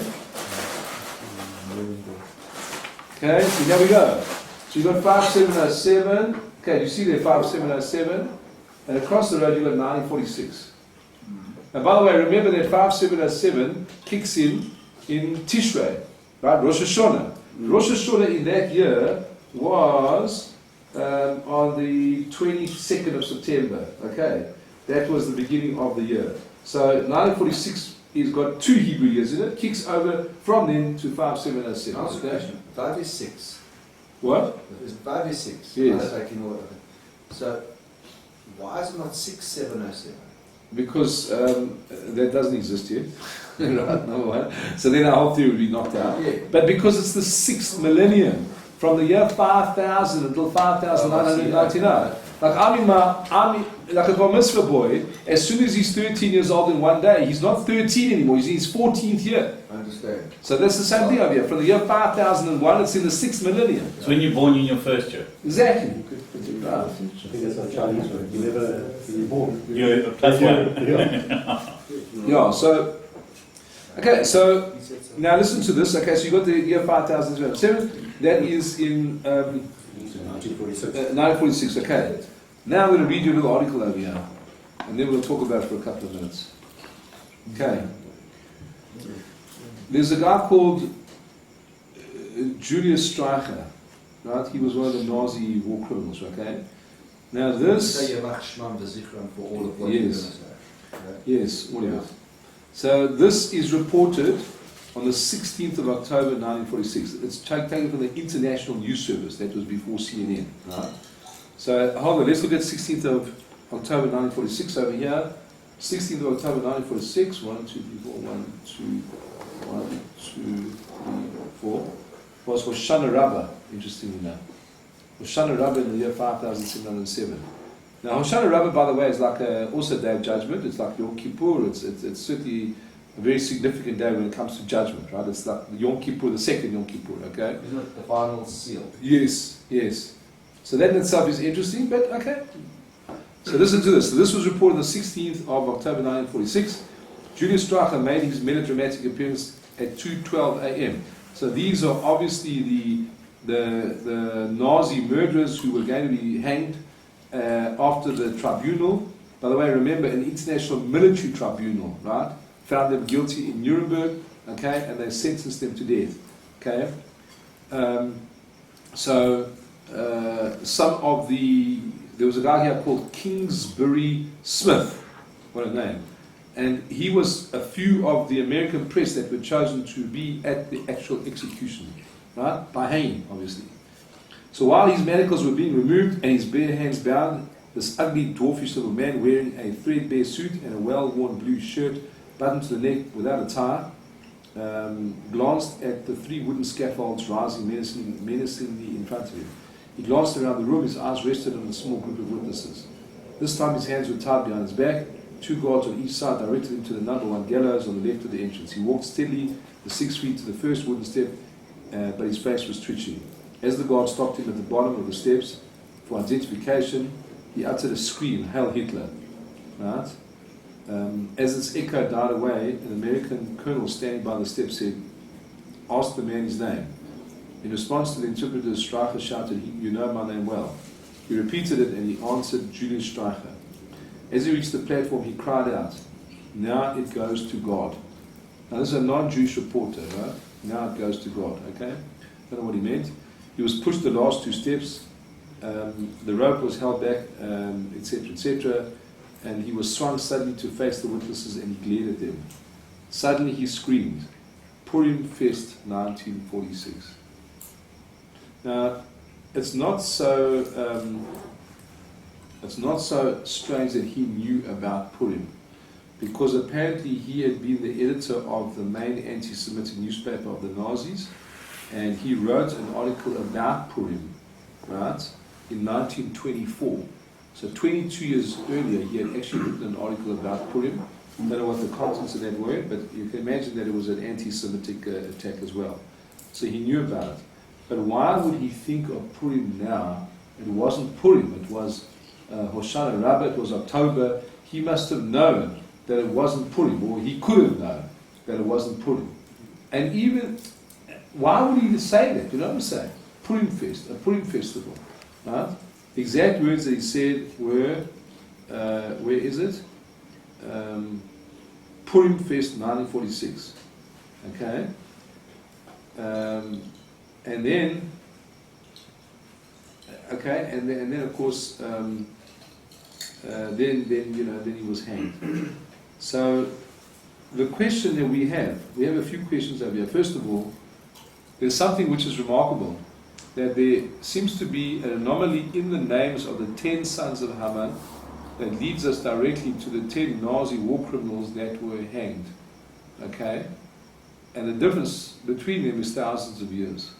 Okay, so here we go. So you've got 5707. Okay, you see there 5707. And across the road you've got 1946. And by the way, remember that 5707 kicks in Tishrei, right? Rosh Hashanah. Rosh Hashanah in that year was on the 22nd of September. Okay, that was the beginning of the year. So 1946 has got 2 Hebrew years in it, kicks over from then to 5707. Okay? 5 is 6. What? 5 is 6. Yes. So, why is it not 6707? Because that doesn't exist yet. Right, number one. So then our whole theory would be knocked out. Yeah. But because it's the 6th millennium, from the year 5000 until 5999. Like like a bar mitzvah boy, as soon as he's 13 years old in one day, he's not 13 anymore, he's in his 14th year. I understand. So that's the same thing over here. From the year 5001, it's in the 6th millennium. So when you're born in your first year. Exactly. I think that's how Chinese work. You never, you're born. You're plus one. Yeah, so, okay, so, now listen to this. Okay, so you got the year 5007. That is in 1946. Okay. Now I'm going to read you a little article over here, and then we'll talk about it for a couple of minutes. Okay. There's a guy called Julius Streicher, right? He was one of the Nazi war criminals. Okay. Now this. Say Yevach Shmam V'Zichron for all of what Yes. you're going to say. Right? Yes, all of it. So this is reported on the 16th of October 1946. It's taken from the International News Service. That was before CNN. Right? So hold on, let's look at 16th of October 1946 over here. 16th of October 1946. 1, 2, 3, 4. 1, 2, 4. Was Hoshana Rabbah, interestingly enough. Hoshana Rabbah in the year 5707. Now Hoshana Rabbah, by the way, is like also a day of judgment. It's like Yom Kippur. It's certainly a very significant day when it comes to judgment, right? It's like Yom Kippur, the second Yom Kippur, okay? Isn't it the final seal? Yes, yes. So that in itself is interesting, but okay. So listen to this. So this was reported on the 16th of October 1946. Julius Streicher made his melodramatic appearance at 2:12 a.m. So these are obviously the Nazi murderers who were going to be hanged after the tribunal. By the way, remember, an international military tribunal, right? Found them guilty in Nuremberg, okay, and they sentenced them to death, okay. There was a guy here called Kingsbury Smith, what a name, and he was a few of the American press that were chosen to be at the actual execution, right, by hanging, obviously. So while his manacles were being removed and his bare hands bound, this ugly, dwarfish little man wearing a threadbare suit and a well-worn blue shirt buttoned to the neck without a tie, glanced at the 3 wooden scaffolds rising menacingly in front of him. He glanced around the room, his eyes rested on a small group of witnesses. This time his hands were tied behind his back. 2 guards on each side directed him to the number 1 gallows on the left of the entrance. He walked steadily the 6 feet to the first wooden step, but his face was twitching. As the guard stopped him at the bottom of the steps for identification, he uttered a scream, "Hail Hitler!" Right? As its echo died away, an American colonel standing by the steps said, "Ask the man his name." In response to the interpreter, Streicher shouted, "You know my name well." He repeated it and he answered, "Julius Streicher." As he reached the platform, he cried out, "Now it goes to God." Now this is a non-Jewish reporter, right? Now it goes to God, okay? I don't know what he meant. He was pushed the last 2 steps, the rope was held back, etc., etc., and he was swung suddenly to face the witnesses and he glared at them. Suddenly he screamed, "Purim Fest 1946. Now, it's not so strange that he knew about Purim, because apparently he had been the editor of the main anti-Semitic newspaper of the Nazis, and he wrote an article about Purim, right, in 1924. So 22 years earlier, he had actually written an article about Purim. I don't know what the contents of that were, but you can imagine that it was an anti-Semitic attack as well. So he knew about it. But why would he think of Purim now? It wasn't Purim, it was Hoshana Rabbah, it was October. He must have known that it wasn't Purim, or he could have known that it wasn't Purim. And even, why would he say that? You know what I'm saying? Purim Fest, a Purim festival. Right? The exact words that he said were, where is it? Purim Fest 1946. Okay? And then of course, then he was hanged. So the question that we have a few questions over here. First of all, there's something which is remarkable, that there seems to be an anomaly in the names of the 10 sons of Haman that leads us directly to the 10 Nazi war criminals that were hanged. Okay? And the difference between them is thousands of years.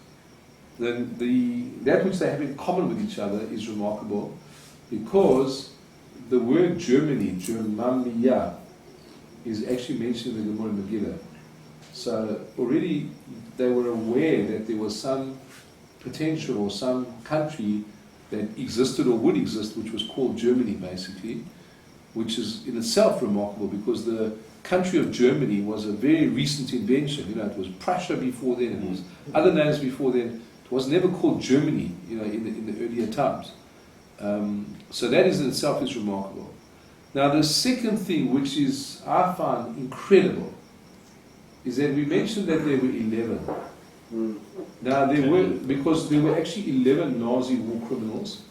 That which they have in common with each other is remarkable, because the word Germany, Germania, is actually mentioned in the Gemara Megillah. So already they were aware that there was some potential or some country that existed or would exist, which was called Germany basically, which is in itself remarkable, because the country of Germany was a very recent invention. You know, it was Prussia before then, it was other names before then. It was never called Germany, you know, in the earlier times. So that is in itself is remarkable. Now the second thing, which is I find incredible, is that we mentioned that there were 11. Now because there were actually 11 Nazi war criminals,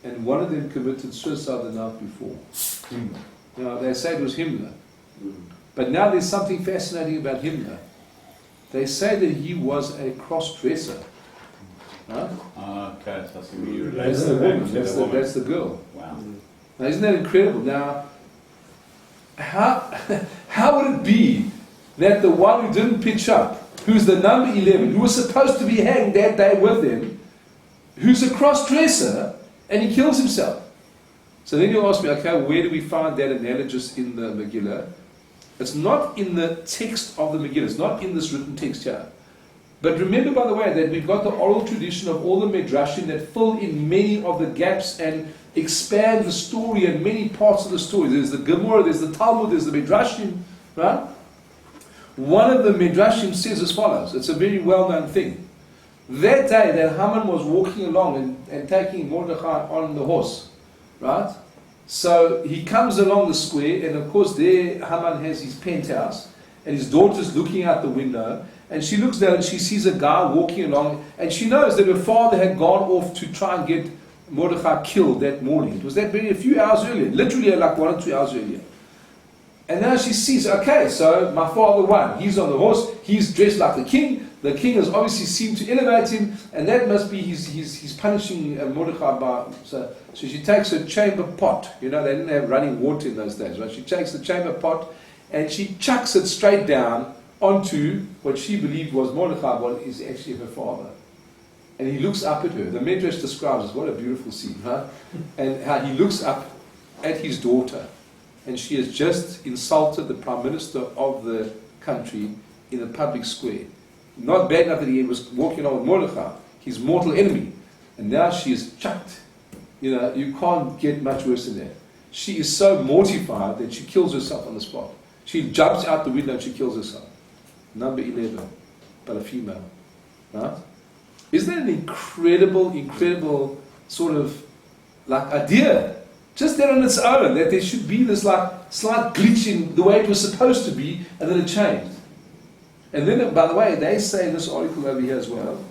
and one of them committed suicide the night before. Now they say it was Himmler. But now there's something fascinating about Himmler. They say that he was a cross-dresser. Right? Okay, so I see where you That's the woman, that's the girl. Wow. Now isn't that incredible? Now, how would it be that the one who didn't pitch up, who's the number 11, who was supposed to be hanged that day with them, who's a cross-dresser, and he kills himself? So then you ask me, okay, where do we find that analogus in the Megillah? It's not in the text of the Megillah. It's not in this written text here. But remember, by the way, that we've got the oral tradition of all the Midrashim that fill in many of the gaps and expand the story and many parts of the story. There's the Gemara, there's the Talmud, there's the Midrashim, right? One of the Midrashim says as follows. It's a very well-known thing. That day that Haman was walking along and taking Mordechai on the horse, right? So he comes along the square, and of course there Haman has his penthouse, and his daughter's looking out the window, and she looks down and she sees a guy walking along, and she knows that her father had gone off to try and get Mordechai killed that morning. It was that very a few hours earlier, literally like 1 or 2 hours earlier. And now she sees, okay, so my father won. He's on the horse, he's dressed like the king. The king has obviously seemed to elevate him, and that must be he's punishing Mordechai by. So she takes a chamber pot. You know, they didn't have running water in those days, right? She takes the chamber pot and she chucks it straight down onto what she believed was Mordechai, but is actually her father. And he looks up at her. The Midrash describes as what a beautiful scene, right? And how he looks up at his daughter, and she has just insulted the prime minister of the country in a public square. Not bad enough that he was walking on with Mordechai, his mortal enemy, and now she is chucked. You know, you can't get much worse than that. She is so mortified that she kills herself on the spot. She jumps out the window and she kills herself. Number 11, but a female, right? Isn't that an incredible sort of like idea? Just that on its own, that there should be this like slight glitch in the way it was supposed to be, and then it changed. And then, by the way, they say in this article over here as well,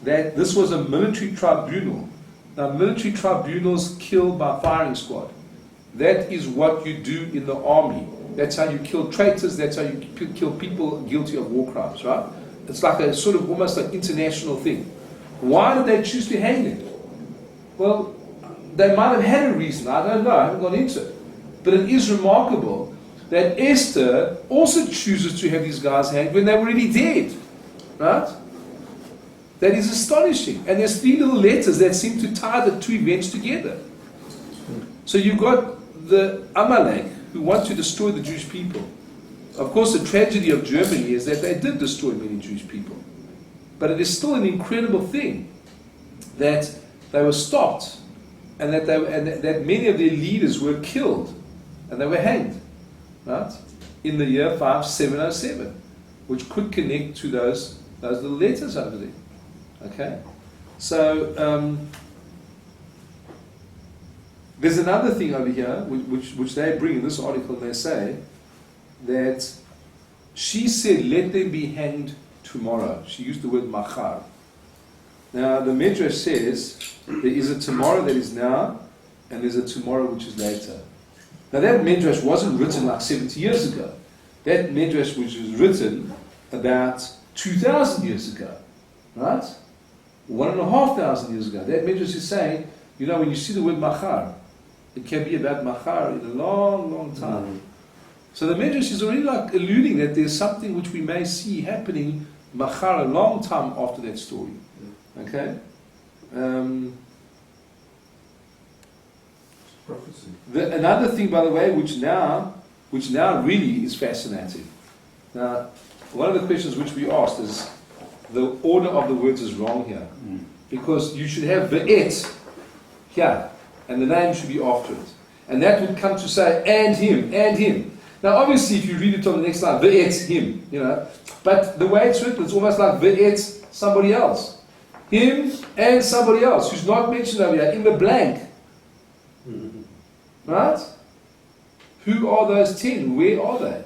that this was a military tribunal. Now, military tribunals kill by firing squad. That is what you do in the army. That's how you kill traitors, that's how you kill people guilty of war crimes, right? It's like a sort of almost an international thing. Why did they choose to hang him? Well, they might have had a reason, I don't know, I haven't gone into it. But it is remarkable that Esther also chooses to have these guys hanged when they were already dead, right? That is astonishing. And there's 3 little letters that seem to tie the 2 events together. So you've got the Amalek, who want to destroy the Jewish people. Of course, the tragedy of Germany is that they did destroy many Jewish people. But it is still an incredible thing that they were stopped, and that that many of their leaders were killed, and they were hanged, right? In the year 5707, which could connect to those little letters over there. Okay? So, there's another thing over here, which they bring in this article, and they say that she said, let them be hanged tomorrow. She used the word machar. Now, the Midrash says, there is a tomorrow that is now, and there's a tomorrow which is later. Now, that Midrash wasn't written like 70 years ago. That Midrash which was written about 2,000 years ago, right? 1,500 years ago. That Midrash is saying, you know, when you see the word machar, it can be about machar in a long, long time. Mm-hmm. So the Midrash is already like alluding that there's something which we may see happening machar a long time after that story. Okay? Prophecy. Another thing, by the way, which now really is fascinating. Now, one of the questions which we asked is, the order of the words is wrong here. Because you should have ve'et here, and the name should be after it. And that would come to say, and him, and him. Now, obviously, if you read it on the next line, ve'et him, you know. But the way it's written, it's almost like ve'et somebody else. Him and somebody else, who's not mentioned over here, in the blank. Right? Who are those 10? Where are they?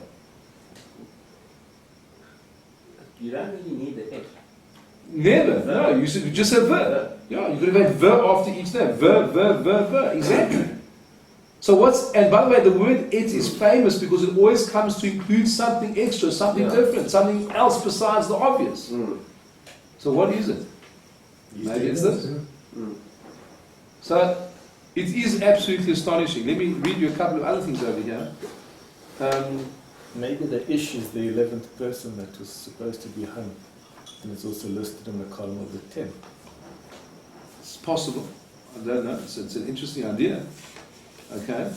You don't really need the et. Never. No, you just say ver. Yeah, you could have had ver after each name. Ver. Exactly. So and by the way, the word et is famous because it always comes to include something extra, something different, something else besides the obvious. So what is it? Maybe it's this. So it is absolutely astonishing. Let me read you a couple of other things over here. Maybe the ish is the 11th person that was supposed to be hung, and it's also listed in the column of the 10. It's possible. I don't know. It's an interesting idea. Okay.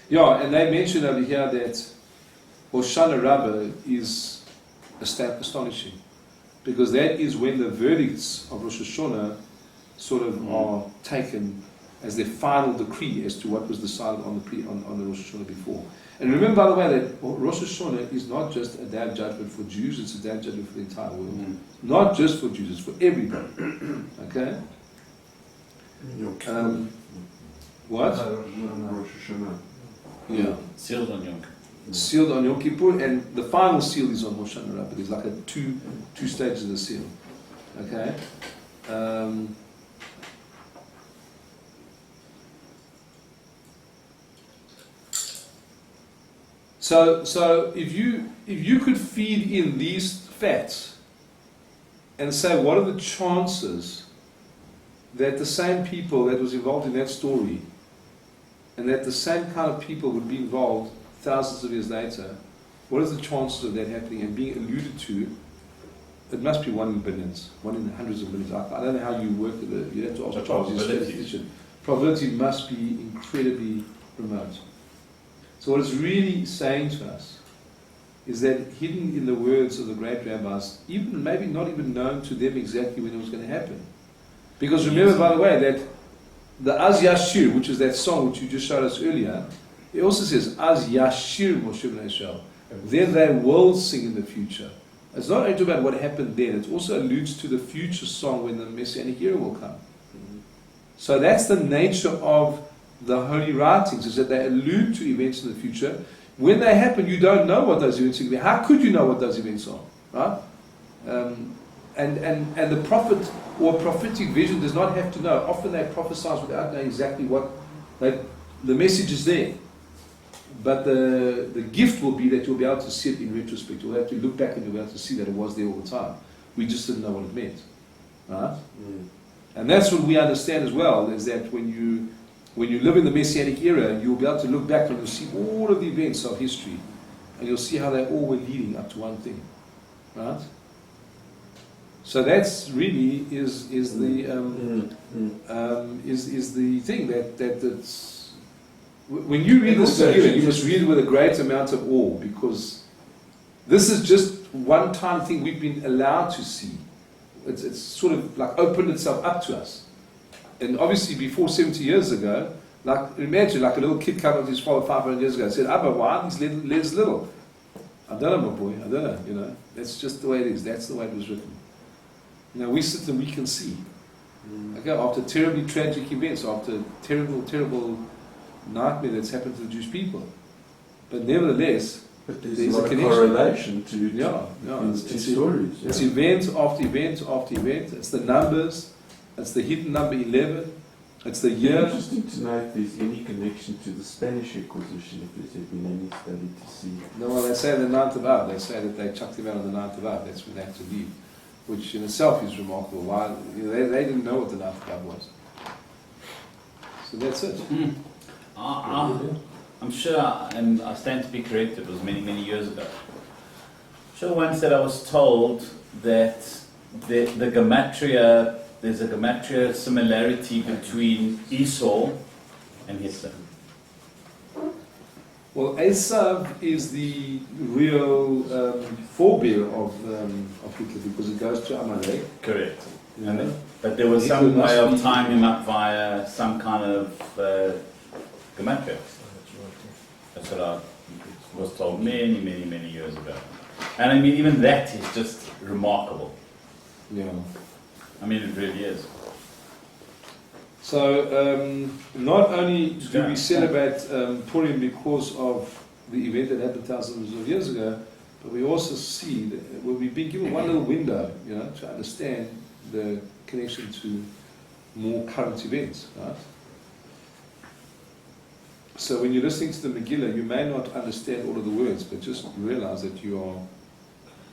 Yeah, and they mention over here that Hoshana Rabbah is astonishing, because that is when the verdicts of Rosh Hashanah sort of are taken as their final decree as to what was decided on the Rosh Hashanah before. And remember, by the way, that Rosh Hashanah is not just a day of judgment for Jews, it's a day of judgment for the entire world. Not just for Jews, it's for everybody. Okay? What? Rosh Hashanah. Yeah. Sealed on Yom Kippur. Sealed on Yom Kippur, and the final seal is on Hoshana Rabbah. There's like a two stages of the seal. Okay? So if you could feed in these facts and say, what are the chances that the same people that was involved in that story and that the same kind of people would be involved thousands of years later, what is the chances of that happening and being alluded to? It must be 1 in billions, 1 in hundreds of millions. I don't know how you work with it. You have to ask Charles. Probability must be incredibly remote. So what it's really saying to us is that hidden in the words of the great rabbis, even maybe not even known to them exactly when it was going to happen. Because remember, by the way, that the Az Yashir, which is that song which you just showed us earlier, it also says, Az Yashir Moshe B'nai Israel. Then they will sing in the future. It's not only about what happened then, it also alludes to the future song when the Messianic era will come. So that's the nature of the holy writings, is that they allude to events in the future. When they happen, you don't know what those events are going to be. How could you know what those events are? Right? And the prophet or prophetic vision does not have to know. Often they prophesy without knowing exactly what the message is there. But the gift will be that you'll be able to see it in retrospect. You'll have to look back and you'll be able to see that it was there all the time. We just didn't know what it meant. Right? Mm. And that's what we understand as well, is that when you live in the Messianic era, you'll be able to look back and you'll see all of the events of history. And you'll see how they all were leading up to one thing. Right? So that's really is the thing that's when you read this Megillah, you must read it with a great amount of awe, because this is just one time thing we've been allowed to see. It's sort of like opened itself up to us. And obviously before 70 years ago, like imagine like a little kid coming up to his father 500 years ago and said, Abba, why are these letters little? I don't know, my boy, I don't know, That's just the way it is. That's the way it was written. We sit and we can see. Okay, after terribly tragic events, after terrible nightmare that's happened to the Jewish people. But nevertheless, there's a a connection. Correlation to it's stories. It's event after event after event. It's the numbers. It's the hidden number 11. It's the year. It's interesting to know if there's any connection to the Spanish Inquisition, if there's been any study to see. No, well, they say the 9th of Av. They say that they chucked him out on the 9th of Av. That's when they had to leave, which in itself is remarkable. Why? They didn't know what the 9th of Av was. So that's it. I'm sure, and I stand to be corrected, it was many, many years ago. I'm sure once that I was told that the gematria, there's a gematria similarity between Esau and Hitler. Well, Esav is the real forebear of Hitler, because it goes to Amalek. Correct. But there was some way of tying him up via some kind of gematria. That's what I was told many, many, many years ago. And I mean, even that is just remarkable. Yeah. I mean, it really is. So, not only do we celebrate Purim because of the event that happened thousands of years ago, but we also see that we've been given one little window, to understand the connection to more current events, right? So when you're listening to the Megillah, you may not understand all of the words, but just realize that you are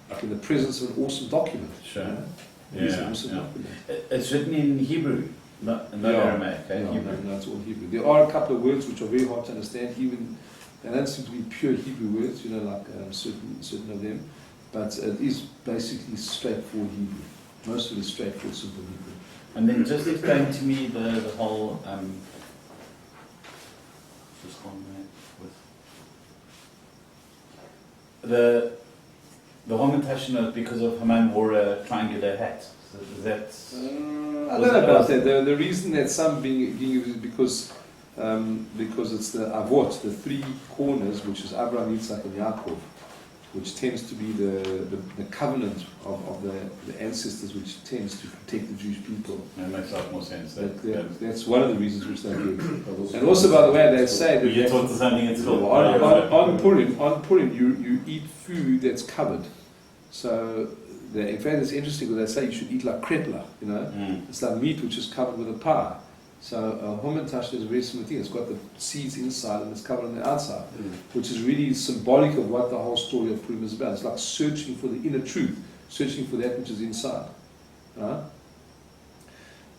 like in the presence of an awesome document. Sure. It is an awesome document. It's written in Hebrew, not Aramaic. No, it's all Hebrew. There are a couple of words which are very hard to understand. Even they don't seem to be pure Hebrew words, like certain of them. But it is basically straightforward Hebrew. Most of it is straightforward, simple Hebrew. And then just explain to me the whole. The Homentashen because of Haman wore a triangular hat. So is that? I don't know about that. The reason that some being used is because it's the Avot, the 3 corners, which is Abraham, Yitzhak, and Yaakov, which tends to be the covenant of the ancestors, which tends to protect the Jewish people. That makes a lot more sense. That's one of the reasons which they give. And also, by the way, they say that you taught the something in school. On Purim, you eat food that's covered. So, in fact, it's interesting because they say you should eat like krepla. It's like meat which is covered with a pie. So Homentashen is a very similar thing. It's got the seeds inside and it's covered on the outside, which is really symbolic of what the whole story of Purim is about. It's like searching for the inner truth, searching for that which is inside. Right?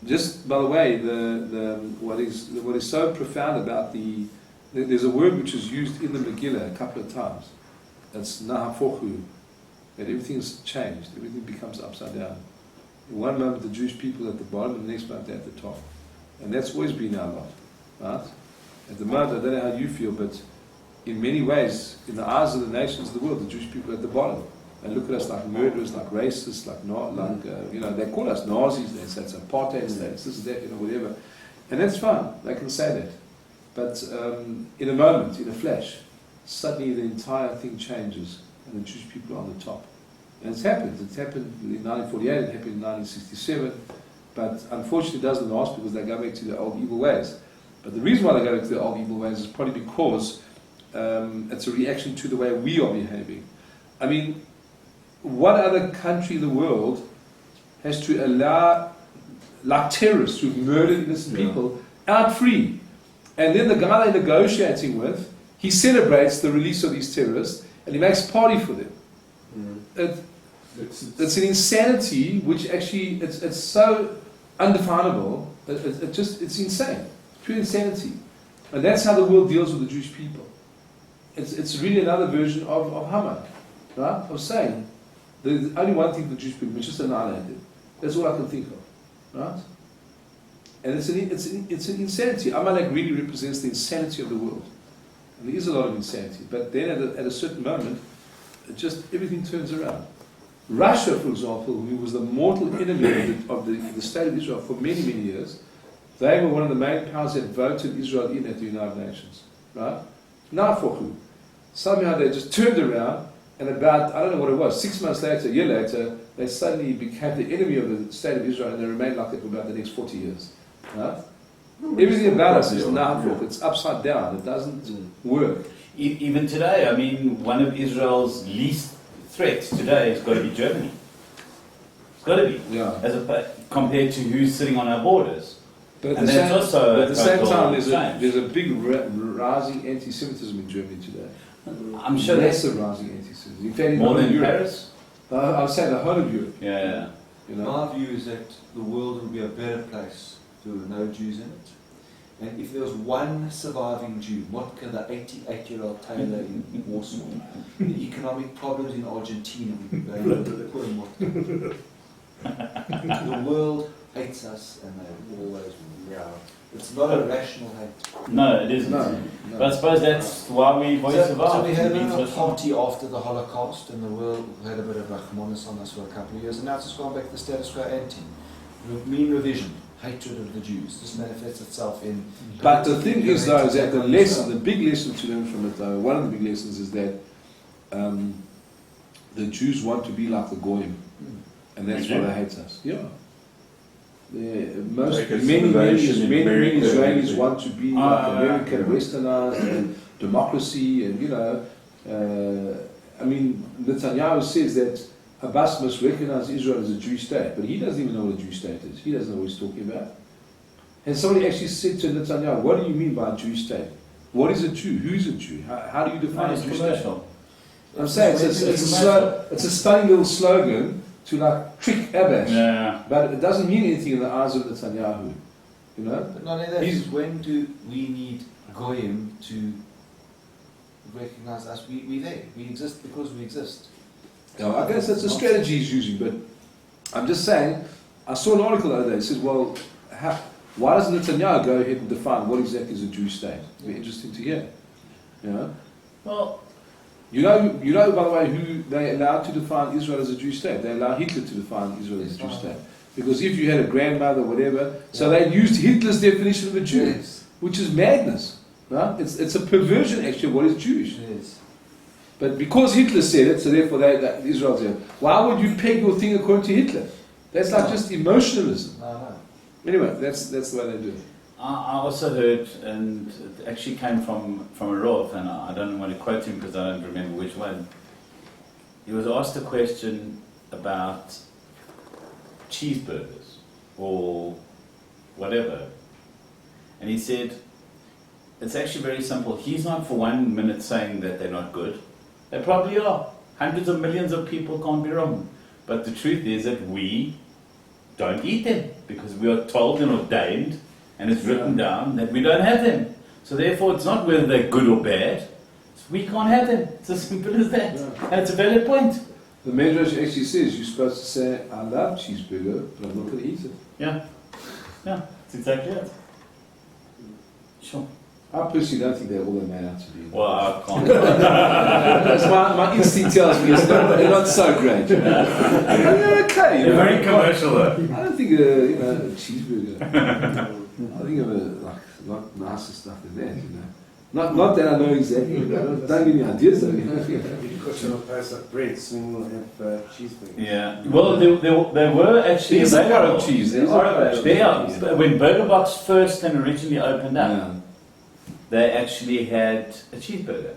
just by the way, what is so profound about there's a word which is used in the Megillah a couple of times. That's nahafochu, that everything's changed, everything becomes upside down. In one moment the Jewish people at the bottom, and the next moment they're at the top. And that's always been our lot, right? At the moment, I don't know how you feel, but in many ways, in the eyes of the nations of the world, the Jewish people are at the bottom. They look at us like murderers, like racists, they call us Nazis, they say it's apartheid states, this is that, whatever. And that's fine, they can say that. But in a moment, in a flash, suddenly the entire thing changes and the Jewish people are on the top. And it's happened. It happened in 1948, it happened in 1967, but unfortunately it doesn't last because they go back to their old evil ways. But the reason why they go back to their old evil ways is probably because it's a reaction to the way we are behaving. I mean, what other country in the world has to allow, like terrorists who've murdered innocent people, out free? And then the guy they're negotiating with, he celebrates the release of these terrorists and he makes a party for them. It's an insanity which actually, it's so undefinable, it's insane. It's pure insanity. And that's how the world deals with the Jewish people. It's really another version of Haman, right? Of saying, there's only one thing for the Jewish people, which is annihilated. That's all I can think of, right? And it's an insanity. Amalek really represents the insanity of the world. And there is a lot of insanity. But then at a certain moment, everything turns around. Russia, for example, who was the mortal enemy of the state of Israel for many, many years, they were one of the main powers that voted Israel in at the United Nations. Right? Now for who? Somehow they just turned around, and about, I don't know what it was, 6 months later, a year later, they suddenly became the enemy of the state of Israel, and they remained like it for about the next 40 years. Right? Everything about us is nahafok. It's upside down. It doesn't work. Even today, I mean, one of Israel's least threats today has got to be Germany. It's got to be. Yeah. Compared to who's sitting on our borders. But at the same time, there's a big rising anti-Semitism in Germany today. I'm sure massive rising anti-Semitism. In fact, more than Europe. Paris. I'll say the whole of Europe. Yeah. My view is that the world would be a better place if there were no Jews in it. And if there was one surviving Jew, Motka, the 88-year-old tailor in Warsaw, the economic problems in Argentina would be going to the poor Motka. The world hates us, and they always will. It's not a rational hate. No, it isn't. No. But I suppose that's why we survived. So we had a party after the Holocaust, and the world had a bit of Rahmanis on us for a couple of years, and now it's just gone back to the status quo ante. Mean revision, hatred of the Jews. This manifests itself in... But the thing is, though, is that the big lesson to learn from it, though, one of the big lessons is that the Jews want to be like the Goyim, and that's why they hate us. Yeah. Many Israelis want to be like American, westernized, and democracy, and I mean, Netanyahu says that Abbas must recognize Israel as a Jewish state, but he doesn't even know what a Jewish state is. He doesn't know what he's talking about. And somebody actually said to Netanyahu, "What do you mean by a Jewish state? What is a Jew? Who's a Jew? How do you define a Jewish state?" I'm saying it's a stunning little slogan to like trick Abbas, but it doesn't mean anything in the eyes of Netanyahu, But not only that, when do we need Goyim to recognize us? We're there. We exist because we exist. No, I guess that's a strategy he's using, but I'm just saying, I saw an article the other day, it says, well, why doesn't Netanyahu go ahead and define what exactly is a Jewish state? It'd be interesting to hear. Well, you know, by the way, who they allowed to define Israel as a Jewish state? They allowed Hitler to define Israel as a Jewish state. Because if you had a grandmother or whatever, so they used Hitler's definition of a Jew, which is madness. Right? It's a perversion, actually, of what is Jewish. But because Hitler said it, so therefore Israel said, why would you peg your thing according to Hitler? That's like just emotionalism. Anyway, that's the way they do it. I also heard, and it actually came from a Rav, and I don't want to quote him because I don't remember which one. He was asked a question about cheeseburgers or whatever, and he said, it's actually very simple. He's not for 1 minute saying that they're not good. They probably are. Hundreds of millions of people can't be wrong. But the truth is that we don't eat them because we are told and ordained and it's written down that we don't have them. So therefore it's not whether they're good or bad, it's we can't have them. It's as simple as that. And it's a valid point. The Midrash actually says you're supposed to say, I love cheeseburger, but I'm not going to eat it. Yeah, that's exactly it. Sure. I personally don't think they're all they're made out to be. Well, I can't. That's my instinct tells me they're not so great. You know? They're okay. You They're know? very commercial though. I don't think a cheeseburger. I think of a lot nicer stuff than that. You know, not that I know exactly. Don't give me ideas though. You know? Because you'll pass up bread, so we'll have cheeseburgers. Yeah. Well, they were actually There's a part available. of cheese. There's They are. When Burger Box first and originally opened up, Yeah. they actually had a cheeseburger.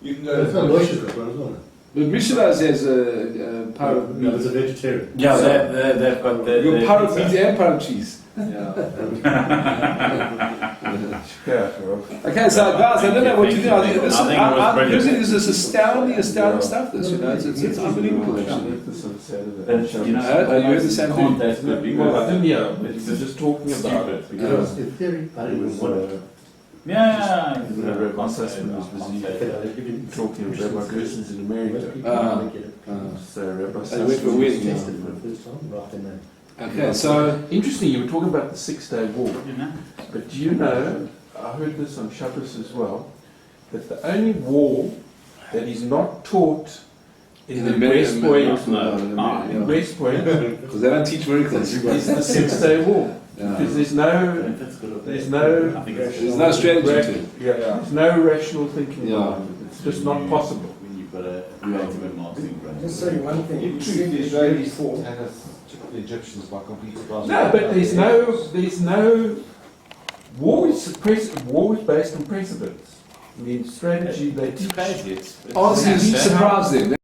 You can That's go. not delicious, as well. But Michelin has a part of No, meat. it's a vegetarian. Yeah, they've got the. You've got part of pizza. meat and part of cheese. Yeah. Okay, so guys, I don't know what to do. I think this is this is astounding stuff. This, you know, it's unbelievable. Actually. But, you know, You heard the same thing. That's good Well, I because didn't hear, but he was just talking about it because In theory, I it didn't was, want it. yeah. Rabbi Sussman was busy talking of Rabbi Christians in America. So Rabbi They went for a wedding. Tested for the first time, right in there. Okay, so Interesting, you were talking about the 6-day war. You know? But do you know, I heard this on Shabbos as well, that the only war that is not taught in the West Point, in West Point, because they don't teach miracles. is the 6-day war. Because there's no I think it's There's no strategy to it. there's no rational thinking behind it. It's just not possible. when you've got a creative and marketing brand. Just say one thing. In truth, the Israelis had the Egyptians by complete surprise. No, but there's no war is based on precedents. I mean, strategy they It's teach. crazy. Honestly, surprised them.